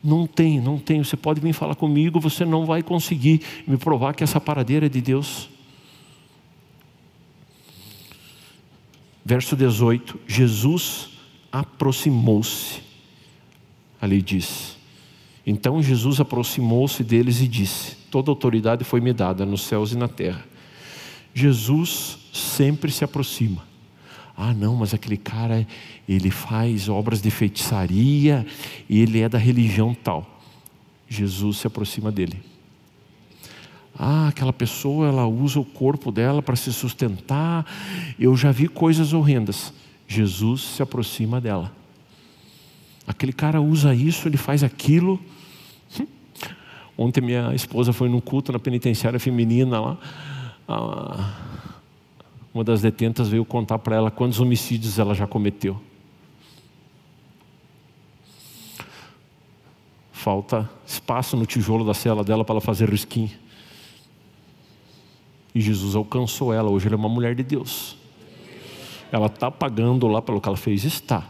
Não tem. Você pode vir falar comigo, você não vai conseguir me provar que essa paradeira é de Deus. Verso 18, Jesus aproximou-se. Ali diz, então Jesus aproximou-se deles e disse, toda autoridade foi me dada nos céus e na terra. Jesus sempre se aproxima. Ah não, mas aquele cara, ele faz obras de feitiçaria, e ele é da religião tal. Jesus se aproxima dele. Ah, aquela pessoa, ela usa o corpo dela para se sustentar. Eu já vi coisas horrendas. Jesus se aproxima dela. Aquele cara usa isso, ele faz aquilo. Ontem minha esposa foi num culto na penitenciária feminina lá. Uma das detentas veio contar para ela quantos homicídios ela já cometeu. Falta espaço no tijolo da cela dela para ela fazer risquinho. E Jesus alcançou ela. Hoje ela é uma mulher de Deus. Ela está pagando lá pelo que ela fez. Está.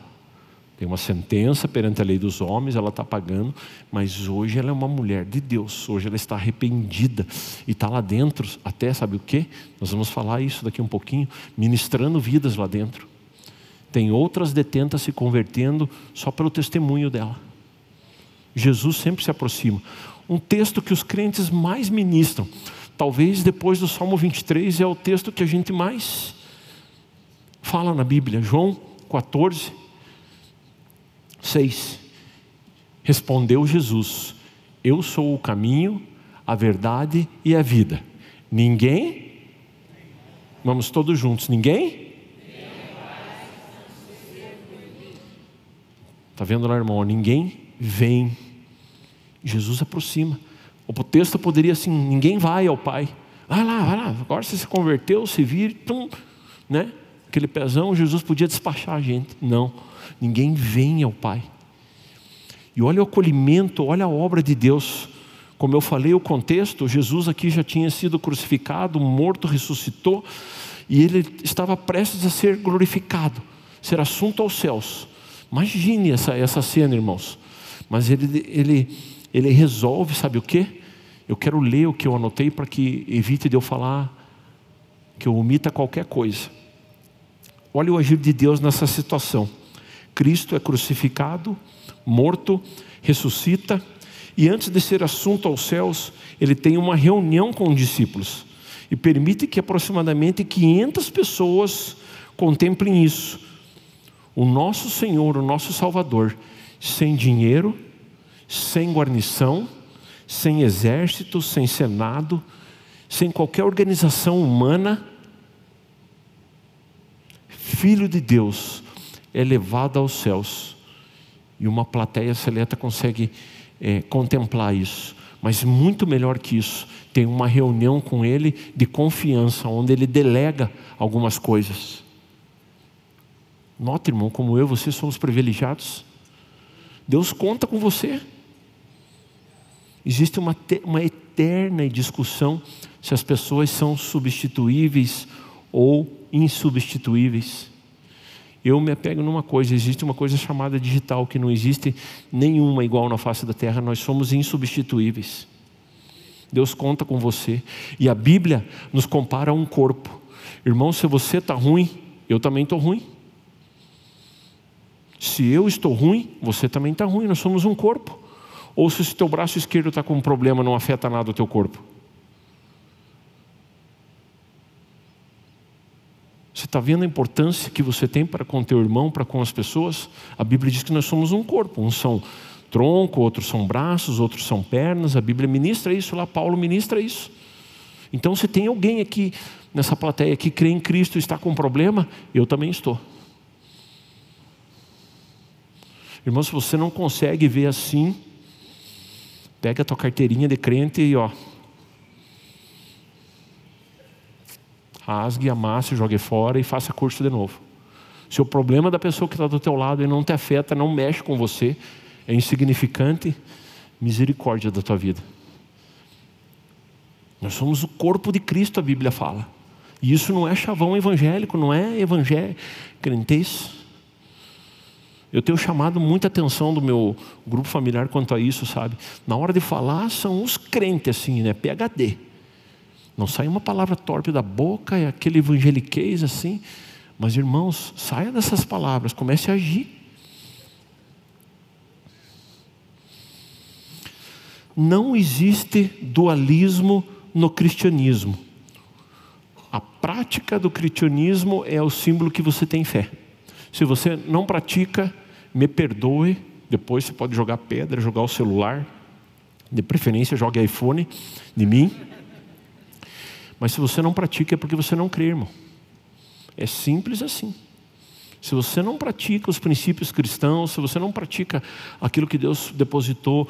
Tem uma sentença perante a lei dos homens, ela está pagando, mas hoje ela é uma mulher de Deus, hoje ela está arrependida e está lá dentro, até sabe o que? Nós vamos falar isso daqui um pouquinho, ministrando vidas lá dentro. Tem outras detentas se convertendo só pelo testemunho dela. Jesus sempre se aproxima. Um texto que os crentes mais ministram, talvez depois do Salmo 23 é o texto que a gente mais fala na Bíblia, João 14, 6. Respondeu Jesus: eu sou o caminho, a verdade e a vida. Ninguém, vamos todos juntos, ninguém? Está vendo lá, irmão? Ninguém vem. Jesus aproxima. O texto poderia assim: ninguém vai ao Pai. Vai lá, agora você se converteu, se vira, né? Aquele pezão, Jesus podia despachar a gente. Não, ninguém vem ao Pai. E olha o acolhimento, olha a obra de Deus. Como eu falei, o contexto, Jesus aqui já tinha sido crucificado, morto, ressuscitou, e ele estava prestes a ser glorificado, ser assunto aos céus. Imagine essa cena, irmãos. Mas ele resolve, sabe o quê? Eu quero ler o que eu anotei para que evite de eu falar, que eu omita qualquer coisa. Olha o agir de Deus nessa situação. Cristo é crucificado, morto, ressuscita, e antes de ser assunto aos céus, ele tem uma reunião com os discípulos, e permite que aproximadamente 500 pessoas contemplem isso. O nosso Senhor, o nosso Salvador, sem dinheiro, sem guarnição, sem exército, sem senado, sem qualquer organização humana, Filho de Deus, é levado aos céus, e uma plateia seleta consegue contemplar isso. Mas muito melhor que isso, tem uma reunião com ele de confiança, onde ele delega algumas coisas. Nota, irmão, como eu e você somos privilegiados. Deus conta com você. Existe uma eterna discussão se as pessoas são substituíveis ou insubstituíveis. Eu me apego numa coisa: existe uma coisa chamada digital, que não existe nenhuma igual na face da terra. Nós somos insubstituíveis. Deus conta com você. E a Bíblia nos compara a um corpo. Irmão, se você está ruim, eu também estou ruim. Se eu estou ruim, você também está ruim. Nós somos um corpo. Ou se o teu braço esquerdo está com um problema, não afeta nada o teu corpo. Você está vendo a importância que você tem para com o teu irmão, para com as pessoas? A Bíblia diz que nós somos um corpo. Uns são tronco, outros são braços, outros são pernas. A Bíblia ministra isso lá, Paulo ministra isso. Então, se tem alguém aqui nessa plateia que crê em Cristo e está com um problema, eu também estou. Irmão, se você não consegue ver assim, pega a tua carteirinha de crente e rasgue, amasse, jogue fora e faça curso de novo. Se o problema da pessoa que está do teu lado e não te afeta, não mexe com você, é insignificante, misericórdia da tua vida. Nós somos o corpo de Cristo, a Bíblia fala. E isso não é chavão evangélico, não é evangélico, crentez. Eu tenho chamado muita atenção do meu grupo familiar quanto a isso, sabe? Na hora de falar, são os crentes assim, né? PhD. Não sai uma palavra torpe da boca, é aquele evangeliquez assim. Mas, irmãos, saia dessas palavras, comece a agir. Não existe dualismo no cristianismo. A prática do cristianismo é o símbolo que você tem fé. Se você não pratica, me perdoe, depois você pode jogar pedra, jogar o celular, de preferência jogue iPhone de mim. Mas se você não pratica é porque você não crê, irmão. É simples assim. Se você não pratica os princípios cristãos, se você não pratica aquilo que Deus depositou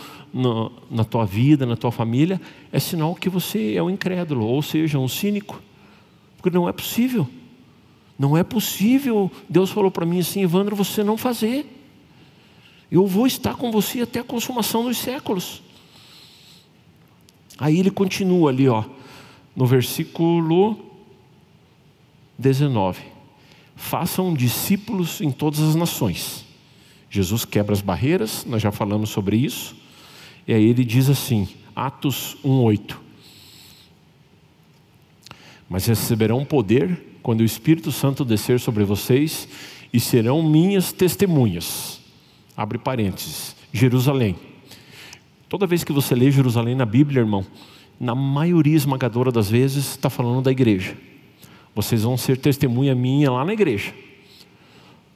na tua vida, na tua família, é sinal que você é um incrédulo, ou seja, um cínico. Porque não é possível. Não é possível. Deus falou para mim assim: Evandro, você não fazer. Eu vou estar com você até a consumação dos séculos. Aí ele continua ali, no versículo 19. Façam discípulos em todas as nações. Jesus quebra as barreiras, nós já falamos sobre isso. E aí ele diz assim, Atos 1:8. Mas receberão poder quando o Espírito Santo descer sobre vocês, e serão minhas testemunhas. Abre parênteses, Jerusalém. Toda vez que você lê Jerusalém na Bíblia, irmão, na maioria esmagadora das vezes está falando da igreja. Vocês vão ser testemunha minha lá na igreja.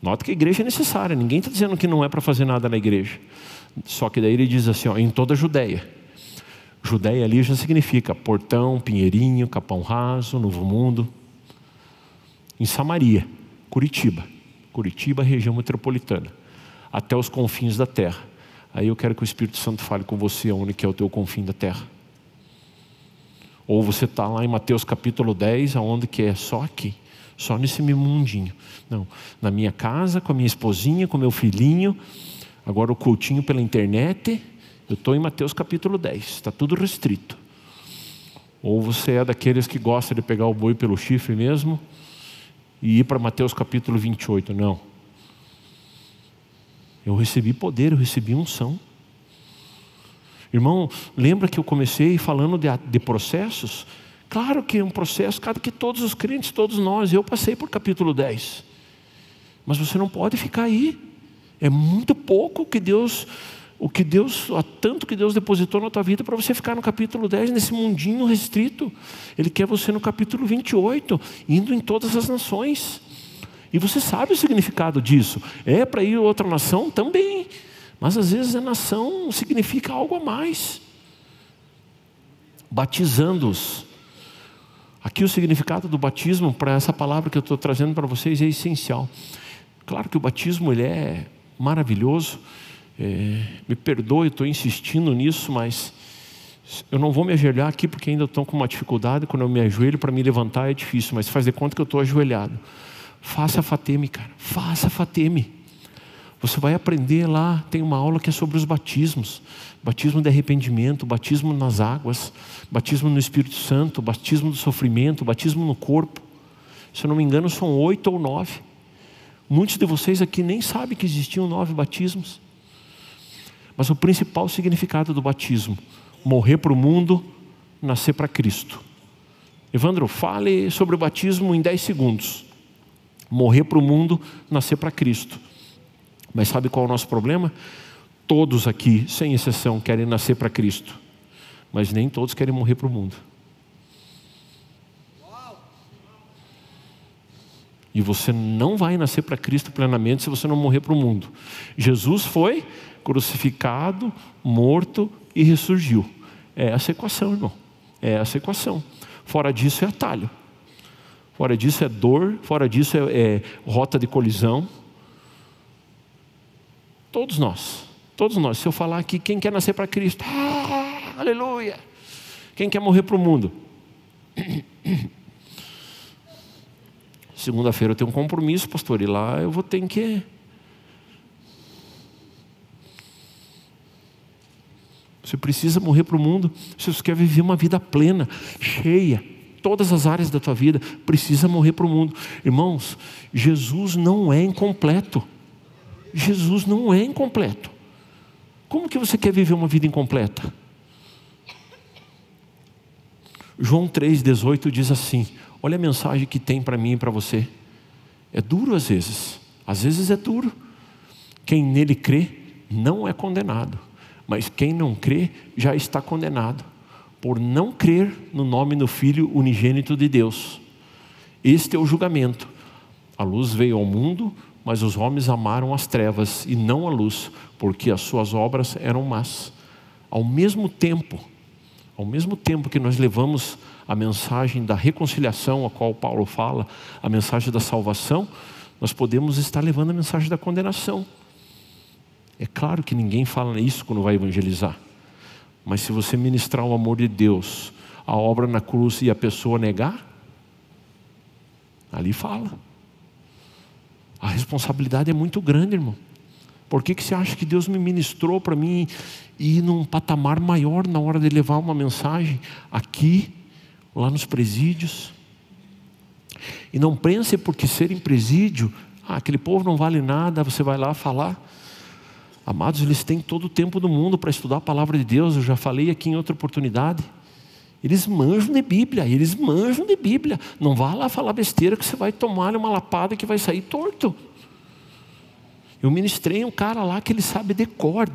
Nota que a igreja é necessária, ninguém está dizendo que não é para fazer nada na igreja. Só que daí ele diz assim, em toda a Judéia. Judéia ali já significa Portão, Pinheirinho, Capão Raso, Novo Mundo. Em Samaria, Curitiba, região metropolitana, até os confins da terra. Aí eu quero que o Espírito Santo fale com você onde que é o teu confim da terra. Ou você está lá em Mateus capítulo 10, aonde que é só aqui, só nesse meu mundinho. Não, na minha casa, com a minha esposinha, com meu filhinho, agora o cultinho pela internet, eu estou em Mateus capítulo 10, está tudo restrito. Ou você é daqueles que gosta de pegar o boi pelo chifre mesmo e ir para Mateus capítulo 28, não. Eu recebi poder, eu recebi unção. Irmão, lembra que eu comecei falando de processos? Claro que é um processo, cara, que todos os crentes, todos nós, eu passei por capítulo 10. Mas você não pode ficar aí. É muito pouco tanto que Deus depositou na tua vida para você ficar no capítulo 10, nesse mundinho restrito. Ele quer você no capítulo 28, indo em todas as nações. E você sabe o significado disso. É para ir a outra nação também. Mas às vezes a nação significa algo a mais. Batizando-os. Aqui o significado do batismo, para essa palavra que eu estou trazendo para vocês, é essencial. Claro que o batismo ele é maravilhoso. Me perdoe, estou insistindo nisso, mas eu não vou me ajoelhar aqui porque ainda estou com uma dificuldade. Quando eu me ajoelho, para me levantar é difícil, mas faz de conta que eu estou ajoelhado. Faça fateme, cara, faça fateme. Você vai aprender lá, tem uma aula que é sobre os batismos. Batismo de arrependimento, batismo nas águas, batismo no Espírito Santo, batismo do sofrimento, batismo no corpo. Se eu não me engano são 8 ou 9. Muitos de vocês aqui nem sabem que existiam 9 batismos. Mas o principal significado do batismo: morrer para o mundo, nascer para Cristo. Evandro, fale sobre o batismo em 10 segundos. Morrer para o mundo, nascer para Cristo. Mas sabe qual é o nosso problema? Todos aqui, sem exceção, querem nascer para Cristo. Mas nem todos querem morrer para o mundo. E você não vai nascer para Cristo plenamente se você não morrer para o mundo. Jesus foi crucificado, morto e ressurgiu. É essa equação, irmão. É essa equação. Fora disso é atalho. Fora disso é dor. Fora disso é rota de colisão. Todos nós. Se eu falar aqui, quem quer nascer para Cristo? Aleluia! Quem quer morrer para o mundo? Segunda-feira eu tenho um compromisso, pastor, e lá eu vou ter que... Você precisa morrer para o mundo. Se você quer viver uma vida plena, cheia, todas as áreas da tua vida, precisa morrer para o mundo. Irmãos, Jesus não é incompleto. Jesus não é incompleto. Como que você quer viver uma vida incompleta? João 3,18 diz assim: olha a mensagem que tem para mim e para você. É duro às vezes é duro. Quem nele crê não é condenado, mas quem não crê já está condenado, por não crer no nome do Filho unigênito de Deus. Este é o julgamento. A luz veio ao mundo, mas os homens amaram as trevas e não a luz, porque as suas obras eram más. Ao mesmo tempo que nós levamos a mensagem da reconciliação, a qual Paulo fala, a mensagem da salvação, nós podemos estar levando a mensagem da condenação. É claro que ninguém fala isso quando vai evangelizar, mas se você ministrar o amor de Deus, a obra na cruz, e a pessoa negar, ali fala. A responsabilidade é muito grande, irmão. Por que você acha que Deus me ministrou para mim ir num patamar maior na hora de levar uma mensagem aqui, lá nos presídios? E não pense porque ser em presídio, aquele povo não vale nada, você vai lá falar. Amados, eles têm todo o tempo do mundo para estudar a palavra de Deus. Eu já falei aqui em outra oportunidade. Eles manjam de Bíblia. Não vá lá falar besteira que você vai tomar uma lapada que vai sair torto. Eu ministrei um cara lá que ele sabe de cor.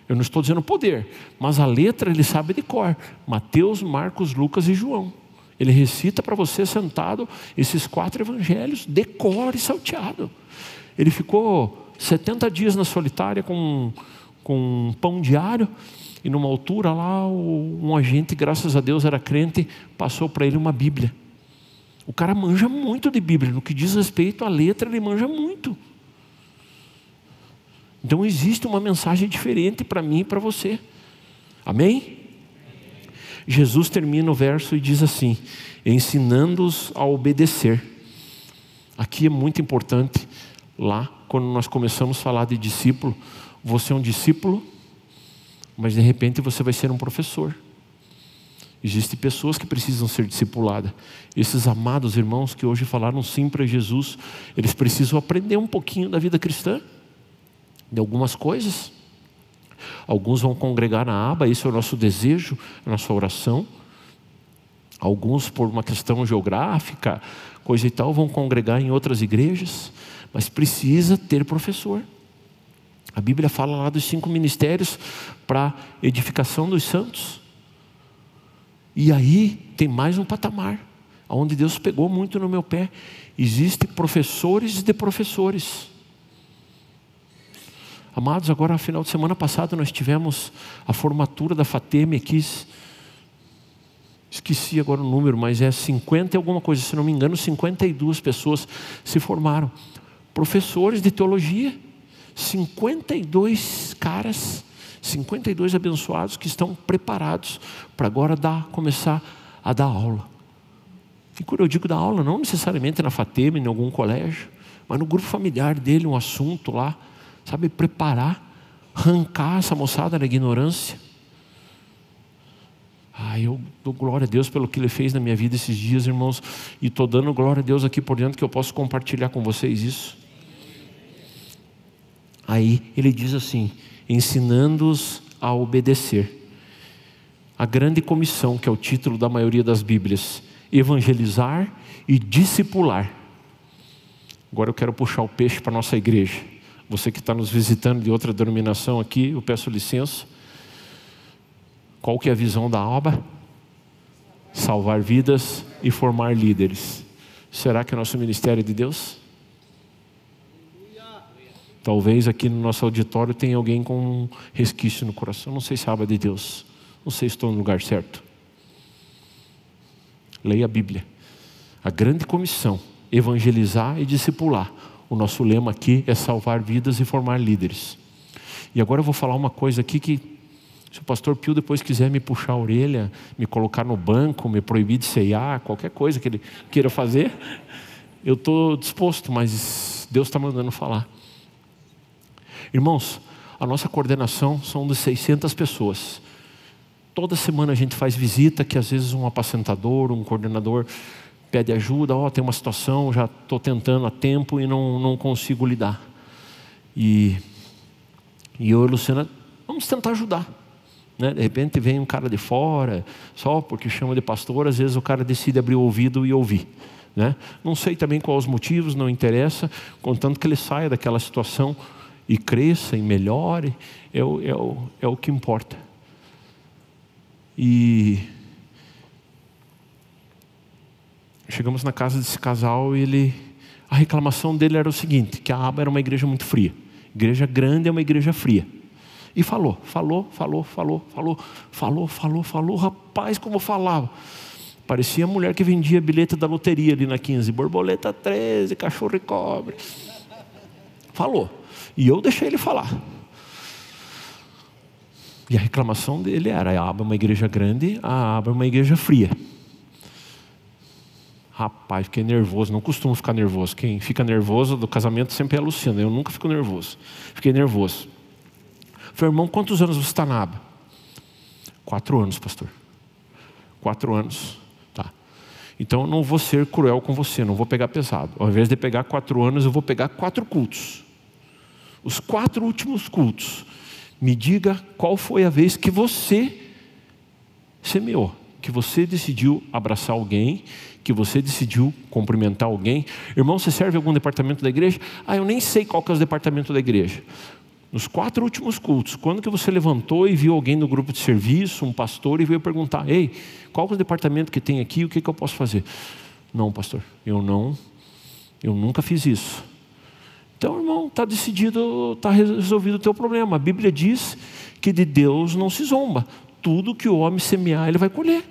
Eu não estou dizendo poder, mas a letra ele sabe de cor. Mateus, Marcos, Lucas e João. Ele recita para você sentado esses 4 evangelhos, decore salteado. Ele ficou 70 dias na solitária com um pão diário, e numa altura lá, um agente, graças a Deus era crente, passou para ele uma Bíblia. O cara manja muito de Bíblia, no que diz respeito à letra, ele manja muito. Então existe uma mensagem diferente para mim e para você. Amém? Jesus termina o verso e diz assim: ensinando-os a obedecer. Aqui é muito importante. Lá, quando nós começamos a falar de discípulo, você é um discípulo, mas de repente você vai ser um professor. Existem pessoas que precisam ser discipuladas. Esses amados irmãos que hoje falaram sim para Jesus, eles precisam aprender um pouquinho da vida cristã, de algumas coisas. Alguns vão congregar na aba, esse é o nosso desejo, a nossa oração. Alguns, por uma questão geográfica, coisa e tal, vão congregar em outras igrejas, mas precisa ter professor. A Bíblia fala lá dos 5 ministérios para edificação dos santos. E aí tem mais um patamar, onde Deus pegou muito no meu pé. Existem professores de professores. Amados, agora no final de semana passado nós tivemos a formatura da FATEM aqui. Esqueci agora o número, mas é 50 e alguma coisa, se não me engano, 52 pessoas se formaram. Professores de teologia, 52 caras, 52 abençoados que estão preparados para agora começar a dar aula. E quando eu digo dar aula, não necessariamente na FATEM, em algum colégio, mas no grupo familiar dele, um assunto lá, sabe, preparar, arrancar essa moçada da ignorância. Eu dou glória a Deus pelo que Ele fez na minha vida esses dias, irmãos, e estou dando glória a Deus aqui por dentro que eu posso compartilhar com vocês isso. Aí ele diz assim: ensinando-os a obedecer. A grande comissão, que é o título da maioria das Bíblias: evangelizar e discipular. Agora eu quero puxar o peixe para a nossa igreja. Você que está nos visitando de outra denominação aqui, eu peço licença. Qual que é a visão da aba? Salvar vidas e formar líderes. Será que é nosso ministério de Deus? Talvez aqui no nosso auditório tenha alguém com um resquício no coração. Não sei se é a aba de Deus. Não sei se estou no lugar certo. Leia a Bíblia. A grande comissão: evangelizar e discipular. O nosso lema aqui é salvar vidas e formar líderes. E agora eu vou falar uma coisa aqui que, se o pastor Pio depois quiser me puxar a orelha, me colocar no banco, me proibir de ceiar, qualquer coisa que ele queira fazer, eu estou disposto, mas Deus está mandando falar. Irmãos, a nossa coordenação são de 600 pessoas. Toda semana a gente faz visita, que às vezes um apacentador, um coordenador pede ajuda. Tem uma situação, já estou tentando há tempo e não consigo lidar. E eu e a Luciana, vamos tentar ajudar. Né? De repente vem um cara de fora, só porque chama de pastor, às vezes o cara decide abrir o ouvido e ouvir. Né? Não sei também quais os motivos, não interessa, contanto que ele saia daquela situação e cresça e melhore, é o que importa. E chegamos na casa desse casal e a reclamação dele era o seguinte: que a aba era uma igreja muito fria. Igreja grande é uma igreja fria. E falou, rapaz, como falava. Parecia a mulher que vendia bilhete da loteria ali na 15, borboleta 13, cachorro e cobre. Falou. E eu deixei ele falar. E a reclamação dele era: a aba é uma igreja grande, a aba é uma igreja fria. Rapaz, fiquei nervoso, não costumo ficar nervoso. Quem fica nervoso do casamento sempre é a Luciana, eu nunca fico nervoso. Fiquei nervoso. Falei: irmão, quantos anos você está na aba? 4 anos, pastor. 4 anos. Tá. Então eu não vou ser cruel com você, não vou pegar pesado. Ao invés de pegar 4 anos, eu vou pegar 4 cultos. Os 4 últimos cultos. Me diga qual foi a vez que você semeou, que você decidiu abraçar alguém, que você decidiu cumprimentar alguém. Irmão, você serve em algum departamento da igreja? Eu nem sei qual que é o departamento da igreja. Nos 4 últimos cultos, quando que você levantou e viu alguém no grupo de serviço, um pastor, e veio perguntar: ei, qual é o departamento que tem aqui, o que eu posso fazer? Não, pastor, eu nunca fiz isso. Então, irmão, está decidido, está resolvido o teu problema. A Bíblia diz que de Deus não se zomba. Tudo que o homem semear, ele vai colher.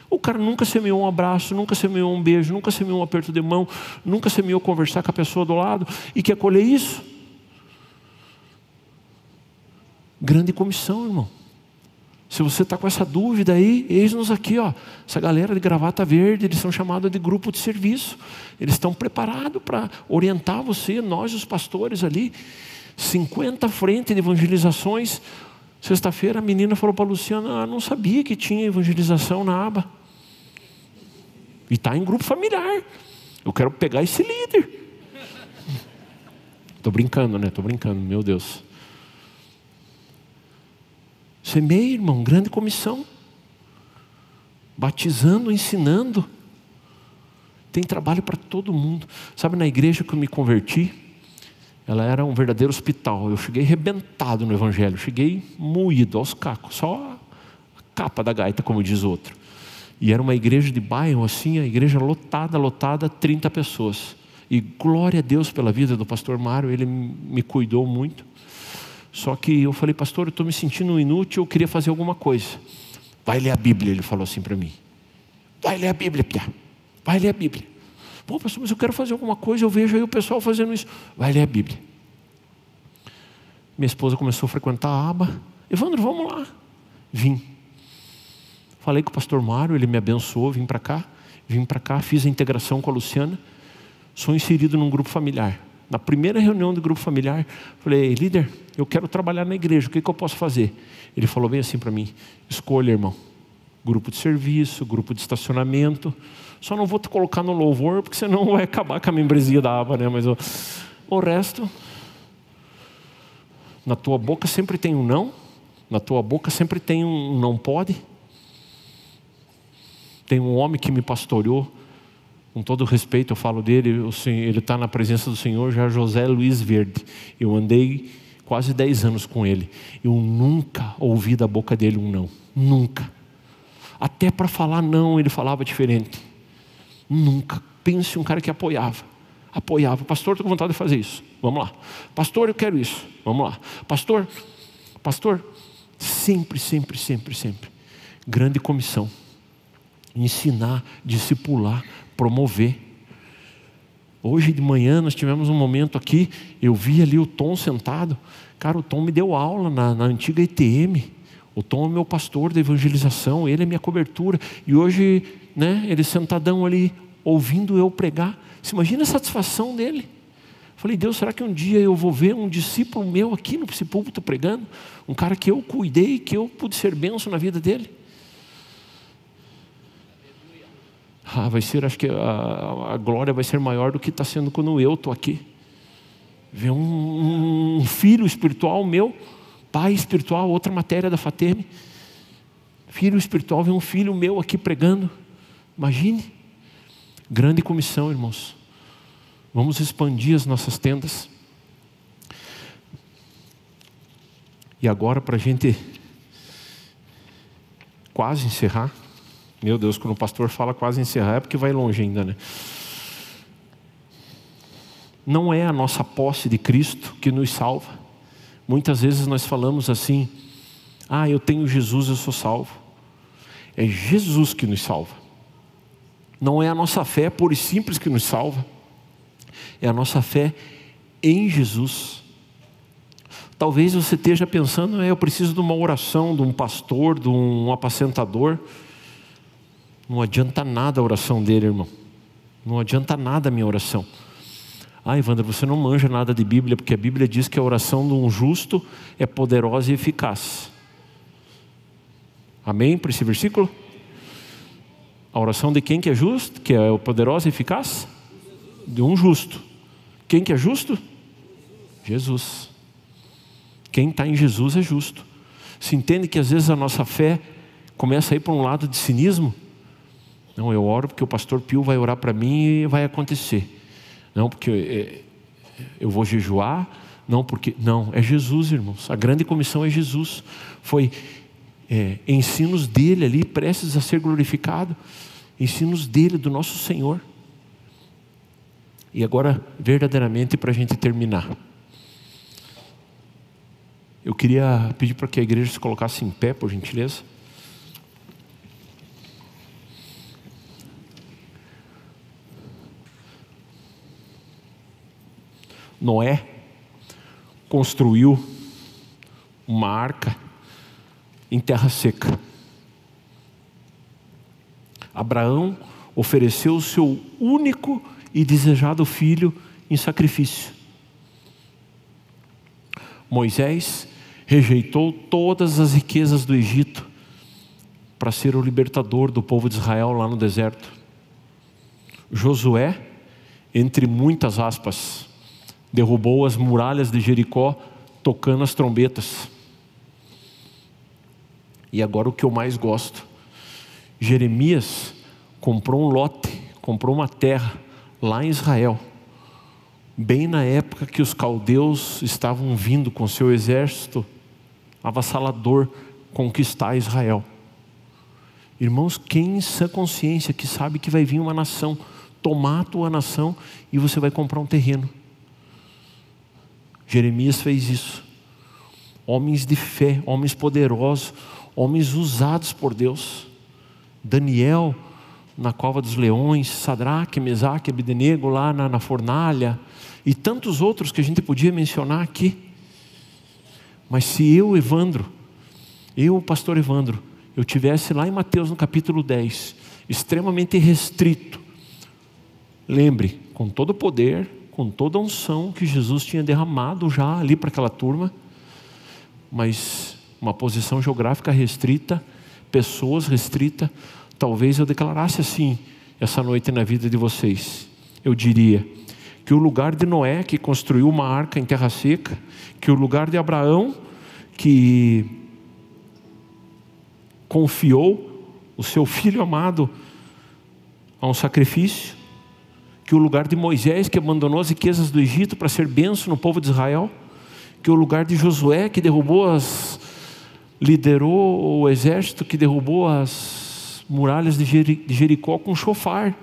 O cara nunca semeou um abraço, nunca semeou um beijo, nunca semeou um aperto de mão, nunca semeou conversar com a pessoa do lado e quer colher isso. Grande comissão, irmão. Se você está com essa dúvida aí, eis-nos aqui, ó. Essa galera de gravata verde, eles são chamados de grupo de serviço. Eles estão preparados para orientar você, nós os pastores ali. 50 frentes de evangelizações. Sexta-feira a menina falou para a Luciana: não sabia que tinha evangelização na aba. E está em grupo familiar. Eu quero pegar esse líder. Estou brincando, né? Estou brincando, meu Deus. Semeia, irmão, grande comissão. Batizando, ensinando. Tem trabalho para todo mundo. Sabe, na igreja que eu me converti, ela era um verdadeiro hospital. Eu cheguei arrebentado no evangelho. Cheguei moído aos cacos. Só a capa da gaita, como diz o outro. E era uma igreja de bairro, assim, a igreja lotada, 30 pessoas. E glória a Deus pela vida do pastor Mário, ele me cuidou muito. Só que eu falei: pastor, eu estou me sentindo inútil, eu queria fazer alguma coisa. Vai ler a Bíblia, ele falou assim para mim. Vai ler a Bíblia, Pia. Vai ler a Bíblia. Pô, pastor, mas eu quero fazer alguma coisa, eu vejo aí o pessoal fazendo isso. Vai ler a Bíblia. Minha esposa começou a frequentar a aba. Evandro, vamos lá. Vim. Falei com o pastor Mário, ele me abençoou, vim para cá, fiz a integração com a Luciana. Sou inserido num grupo familiar. Na primeira reunião do grupo familiar, falei: líder, eu quero trabalhar na igreja, o que eu posso fazer? Ele falou bem assim para mim: escolha, irmão, grupo de serviço, grupo de estacionamento, só não vou te colocar no louvor, porque senão vai acabar com a membresia da aba, né? Mas o resto, na tua boca sempre tem um não, na tua boca sempre tem um não pode. Tem um homem que me pastoreou, com todo respeito eu falo dele, ele está na presença do Senhor, já José Luiz Verde. Eu andei quase 10 anos com ele. Eu nunca ouvi da boca dele um não. Nunca. Até para falar não, ele falava diferente. Nunca. Pense um cara que apoiava. Pastor, estou com vontade de fazer isso. Vamos lá. Pastor, eu quero isso. Vamos lá. Pastor. Sempre. Grande comissão. Ensinar, discipular, promover. Hoje de manhã nós tivemos um momento aqui, eu vi ali o Tom sentado. Cara, o Tom me deu aula na antiga ITM. O Tom é meu pastor da evangelização, ele é minha cobertura. E hoje, né, ele sentadão ali, ouvindo eu pregar. Você imagina a satisfação dele? Falei: Deus, será que um dia eu vou ver um discípulo meu aqui nesse púlpito pregando? Um cara que eu cuidei, que eu pude ser bênção na vida dele? Vai ser, acho que a glória vai ser maior do que está sendo quando eu estou aqui. Ver um filho espiritual meu, pai espiritual, outra matéria da FATEM. Filho espiritual, ver um filho meu aqui pregando. Imagine. Grande comissão, irmãos. Vamos expandir as nossas tendas. E agora, para a gente quase encerrar. Meu Deus, quando o pastor fala quase encerrar, é porque vai longe ainda, né? Não é a nossa posse de Cristo que nos salva. Muitas vezes nós falamos assim: eu tenho Jesus, eu sou salvo. É Jesus que nos salva. Não é a nossa fé pura e simples que nos salva. É a nossa fé em Jesus. Talvez você esteja pensando: eu preciso de uma oração, de um pastor, de um apacentador. Não adianta nada a oração dele, irmão. Não adianta nada a minha oração. Evandro, você não manja nada de Bíblia, porque a Bíblia diz que a oração de um justo é poderosa e eficaz. Amém para esse versículo? A oração de quem que é justo? Que é poderosa e eficaz? De um justo. Quem que é justo? Jesus. Quem está em Jesus é justo. Se entende que às vezes a nossa fé começa a ir para um lado de cinismo? Não, eu oro porque o pastor Pio vai orar para mim e vai acontecer. Não, porque eu vou jejuar. Não, é Jesus, irmãos. A grande comissão é Jesus. Foi ensinos dele ali, prestes a ser glorificado. Ensinos dele, do nosso Senhor. E agora, verdadeiramente, para a gente terminar, eu queria pedir para que a igreja se colocasse em pé, por gentileza. Noé construiu uma arca em terra seca. Abraão ofereceu o seu único e desejado filho em sacrifício. Moisés rejeitou todas as riquezas do Egito para ser o libertador do povo de Israel lá no deserto. Josué, entre muitas aspas, derrubou as muralhas de Jericó tocando as trombetas. E agora o que eu mais gosto: Jeremias comprou um lote, comprou uma terra lá em Israel, bem na época que os caldeus estavam vindo com seu exército avassalador conquistar Israel. Irmãos, quem em sã consciência que sabe que vai vir uma nação tomar a tua nação e você vai comprar um terreno? Jeremias fez isso. Homens de fé, homens poderosos, homens usados por Deus. Daniel na cova dos leões, Sadraque, Mesaque, Abdenego lá na fornalha, e tantos outros que a gente podia mencionar aqui. Mas se eu, o pastor Evandro, eu tivesse lá em Mateus no capítulo 10, extremamente restrito, lembre, com todo o poder, com toda a unção que Jesus tinha derramado já ali para aquela turma, mas uma posição geográfica restrita, pessoas restritas, talvez eu declarasse assim essa noite na vida de vocês. Eu diria que o lugar de Noé, que construiu uma arca em terra seca, que o lugar de Abraão, que confiou o seu filho amado a um sacrifício, que o lugar de Moisés, que abandonou as riquezas do Egito para ser bênção no povo de Israel, que o lugar de Josué, que liderou o exército que derrubou as muralhas de Jericó com chofar.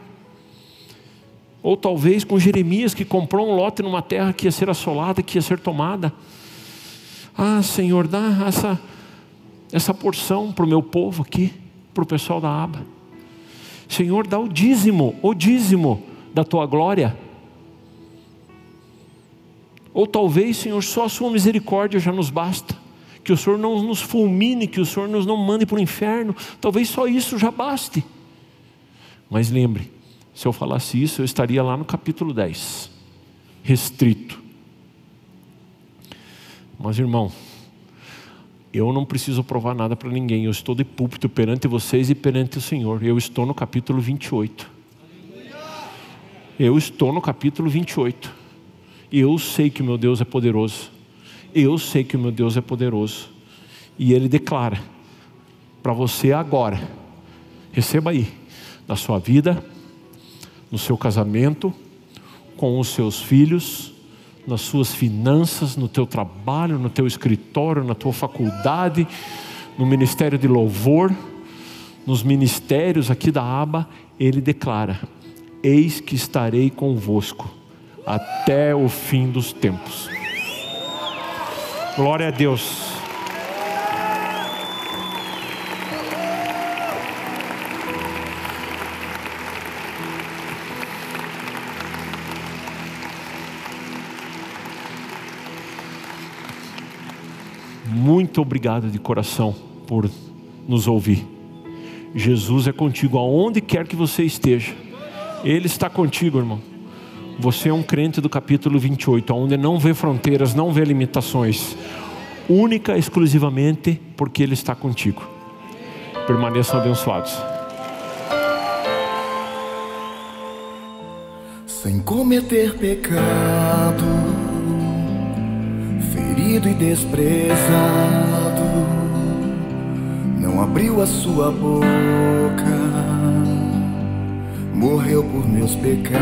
Ou talvez com Jeremias, que comprou um lote numa terra que ia ser assolada, que ia ser tomada. Ah, Senhor, dá essa porção para o meu povo aqui, para o pessoal da aba. Senhor, dá o dízimo da tua glória. Ou talvez, Senhor, só a sua misericórdia já nos basta. Que o Senhor não nos fulmine, que o Senhor nos não mande para o inferno. Talvez só isso já baste. Mas lembre, se eu falasse isso, eu estaria lá no capítulo 10, restrito. Mas irmão, eu não preciso provar nada para ninguém. Eu estou de púlpito perante vocês e perante o Senhor. Eu estou no capítulo 28. Eu estou no capítulo 28. E eu sei que o meu Deus é poderoso. Eu sei que o meu Deus é poderoso. E Ele declara para você agora. Receba aí, na sua vida, no seu casamento, com os seus filhos, nas suas finanças, no teu trabalho, no teu escritório, na tua faculdade, no ministério de louvor, nos ministérios aqui da aba. Ele declara: eis que estarei convosco até o fim dos tempos. Glória a Deus. Muito obrigado de coração por nos ouvir. Jesus é contigo aonde quer que você esteja. Ele está contigo, irmão. Você é um crente do capítulo 28, onde não vê fronteiras, não vê limitações, única e exclusivamente porque Ele está contigo. Permaneçam abençoados.
Sem cometer pecado, ferido e desprezado, não abriu a sua boca, morreu por meus pecados.